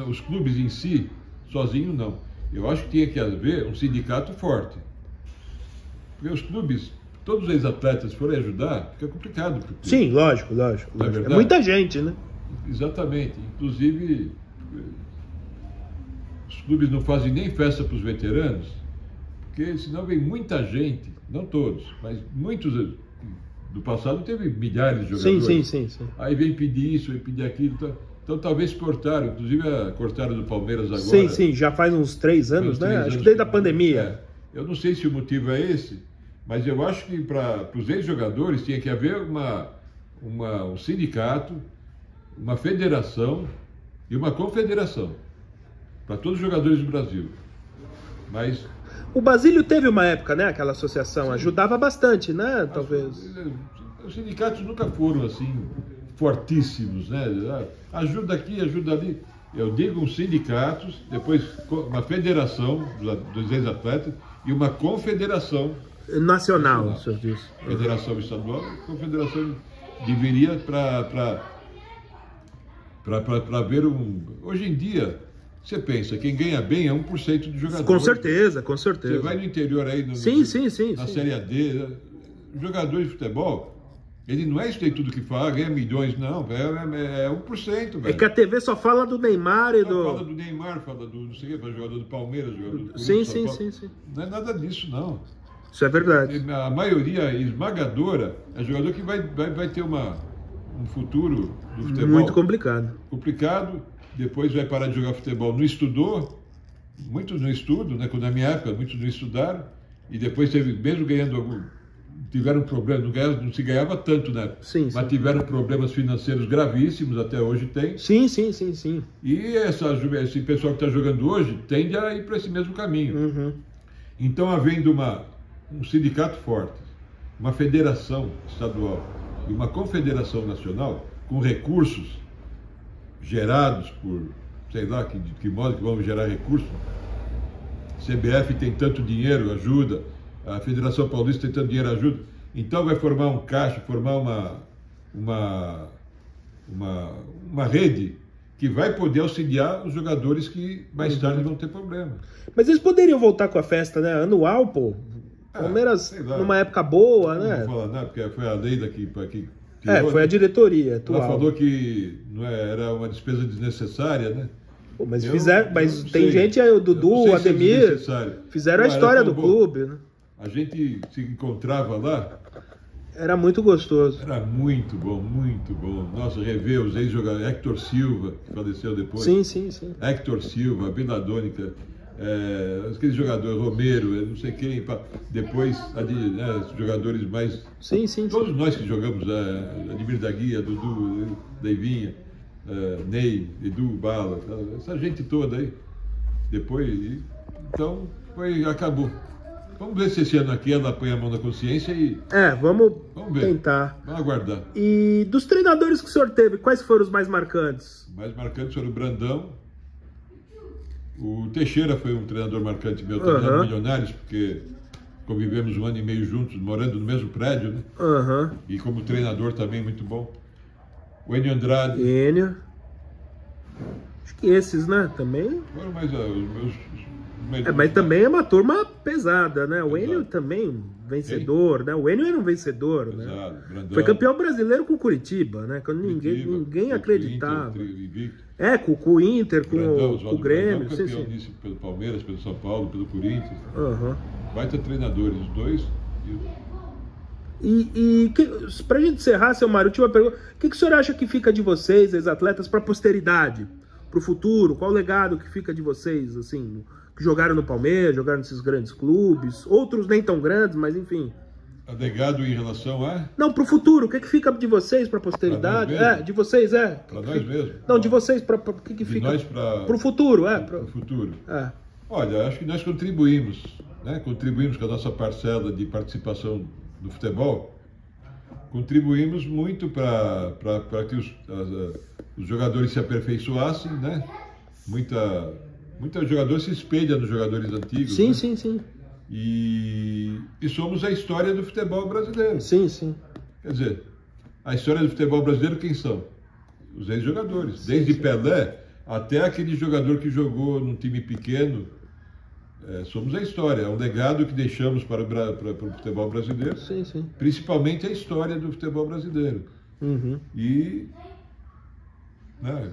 os clubes em si, sozinho não. Eu acho que tinha que haver um sindicato forte. Porque os clubes... Todos os ex-atletas forem ajudar, fica complicado. Sim, lógico. É muita gente, né? Exatamente. Inclusive, os clubes não fazem nem festa para os veteranos, porque senão vem muita gente, não todos, mas muitos do passado teve milhares de jogadores. Sim. Aí vem pedir isso, vem pedir aquilo. Então talvez cortaram, inclusive cortaram do Palmeiras agora. Sim, já faz uns 3 anos, né? Acho que desde a pandemia. Eu não sei se o motivo é esse, mas eu acho que para os ex-jogadores tinha que haver um sindicato, uma federação e uma confederação. para todos os jogadores do Brasil. Mas O Basílio teve uma época, né? Aquela associação ajudava bastante, né? Talvez. os sindicatos nunca foram assim fortíssimos, né? Ajuda aqui, ajuda ali. Eu digo os sindicatos, depois uma federação dos ex-atletas e uma confederação Nacional, o senhor disse. federação estadual, confederação deveria para ver um. Hoje em dia, você pensa, quem ganha bem é 1% do jogador. Com certeza, com certeza. Você vai no interior aí, Sim. na Série AD, o jogador de futebol, ele não é isso aí tudo que fala, ganha milhões, não, é 1%, velho. É que a TV só fala do Neymar e do... Fala do Neymar, fala do, não sei o que, jogador do Palmeiras, jogador do Sim. Não é nada disso, não. Isso é verdade. A maioria esmagadora é jogador que vai ter um futuro do futebol Muito complicado. complicado, depois vai parar de jogar futebol. Não estudou, muitos não estudam, né? Quando na minha época, muitos não estudaram, e depois mesmo ganhando tiveram problemas, não se ganhava tanto, né? Sim. Mas tiveram problemas financeiros gravíssimos, até hoje tem. Sim. E esse pessoal que está jogando hoje tende a ir para esse mesmo caminho. Uhum. Então, havendo um sindicato forte, uma federação estadual e uma confederação nacional com recursos gerados por, sei lá, de que modo que vamos gerar recursos. CBF tem tanto dinheiro, ajuda. A Federação Paulista tem tanto dinheiro, ajuda. Então vai formar um caixa, formar uma rede que vai poder auxiliar os jogadores que mais tarde vão ter problema. Mas eles poderiam voltar com a festa, né? Anual, pô. Palmeiras, numa época boa, né? Não vou falar nada, porque foi a lei daqui que foi a diretoria atual. Ela falou que era uma despesa desnecessária, né? Pô, mas tem gente aí, o Dudu, o Ademir, fizeram a história do clube, né? A gente se encontrava lá. Era muito gostoso. Era muito bom, muito bom. Nossa, rever os ex-jogadores. Hector Silva, que faleceu depois. Sim. Hector Silva, Beladônica, aqueles jogadores, Romero, não sei quem. Depois, jogadores mais. Sim. Todos nós que jogamos, Ademir da Guia, Dudu, Deivinha, Ney, Edu, Bala, essa gente toda aí. Depois, então, acabou. Vamos ver se esse ano aqui ela põe a mão na consciência e... vamos ver. Tentar. Vamos aguardar. E dos treinadores que o senhor teve, quais foram os mais marcantes? Mais marcantes foram o Brandão. O Teixeira foi um treinador marcante meu, treinador Milionários, porque convivemos 1 ano e meio juntos, morando no mesmo prédio, né? E como treinador também muito bom. O Enio Andrade. Acho que esses, né? Também. Foram mais os meus... mas também é uma turma pesada, né? O Enio também, vencedor, né? O Enio era um vencedor, né? Brandão. Foi campeão brasileiro com o Curitiba, né? Quando ninguém acreditava. Com o Inter, com o Grêmio. Campeão nisso pelo Palmeiras, pelo São Paulo, pelo Corinthians. Baita treinadores, os dois. Pra gente encerrar, seu Mário, última pergunta. O que o senhor acha que fica de vocês, ex-atletas, pra posteridade? Pro futuro? Qual o legado que fica de vocês, assim... que jogaram no Palmeiras, jogaram nesses grandes clubes, outros nem tão grandes, mas enfim. Legado em relação a? Não, pro futuro, o que fica de vocês pra posteridade? De vocês, Pra nós mesmo? Não, de vocês, o que fica? Nós pro futuro, Pro futuro. Olha, acho que nós contribuímos, né? Contribuímos com a nossa parcela de participação no futebol, contribuímos muito para que os jogadores se aperfeiçoassem, né? Muitos jogadores se espelham nos jogadores antigos. Sim. E somos a história do futebol brasileiro. Sim. Quer dizer, a história do futebol brasileiro quem são? Os ex-jogadores. Desde Pelé até aquele jogador que jogou num time pequeno. Somos a história. É um legado que deixamos para o futebol brasileiro. Sim. Principalmente a história do futebol brasileiro. E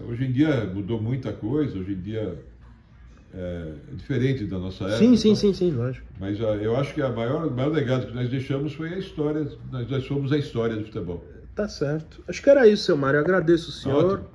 hoje em dia mudou muita coisa. Hoje em dia... é diferente da nossa época. Sim, lógico. Mas eu acho que o maior legado que nós deixamos foi a história, nós somos a história do futebol. Tá certo. Acho que era isso, seu Mário. Eu agradeço o senhor. Ótimo.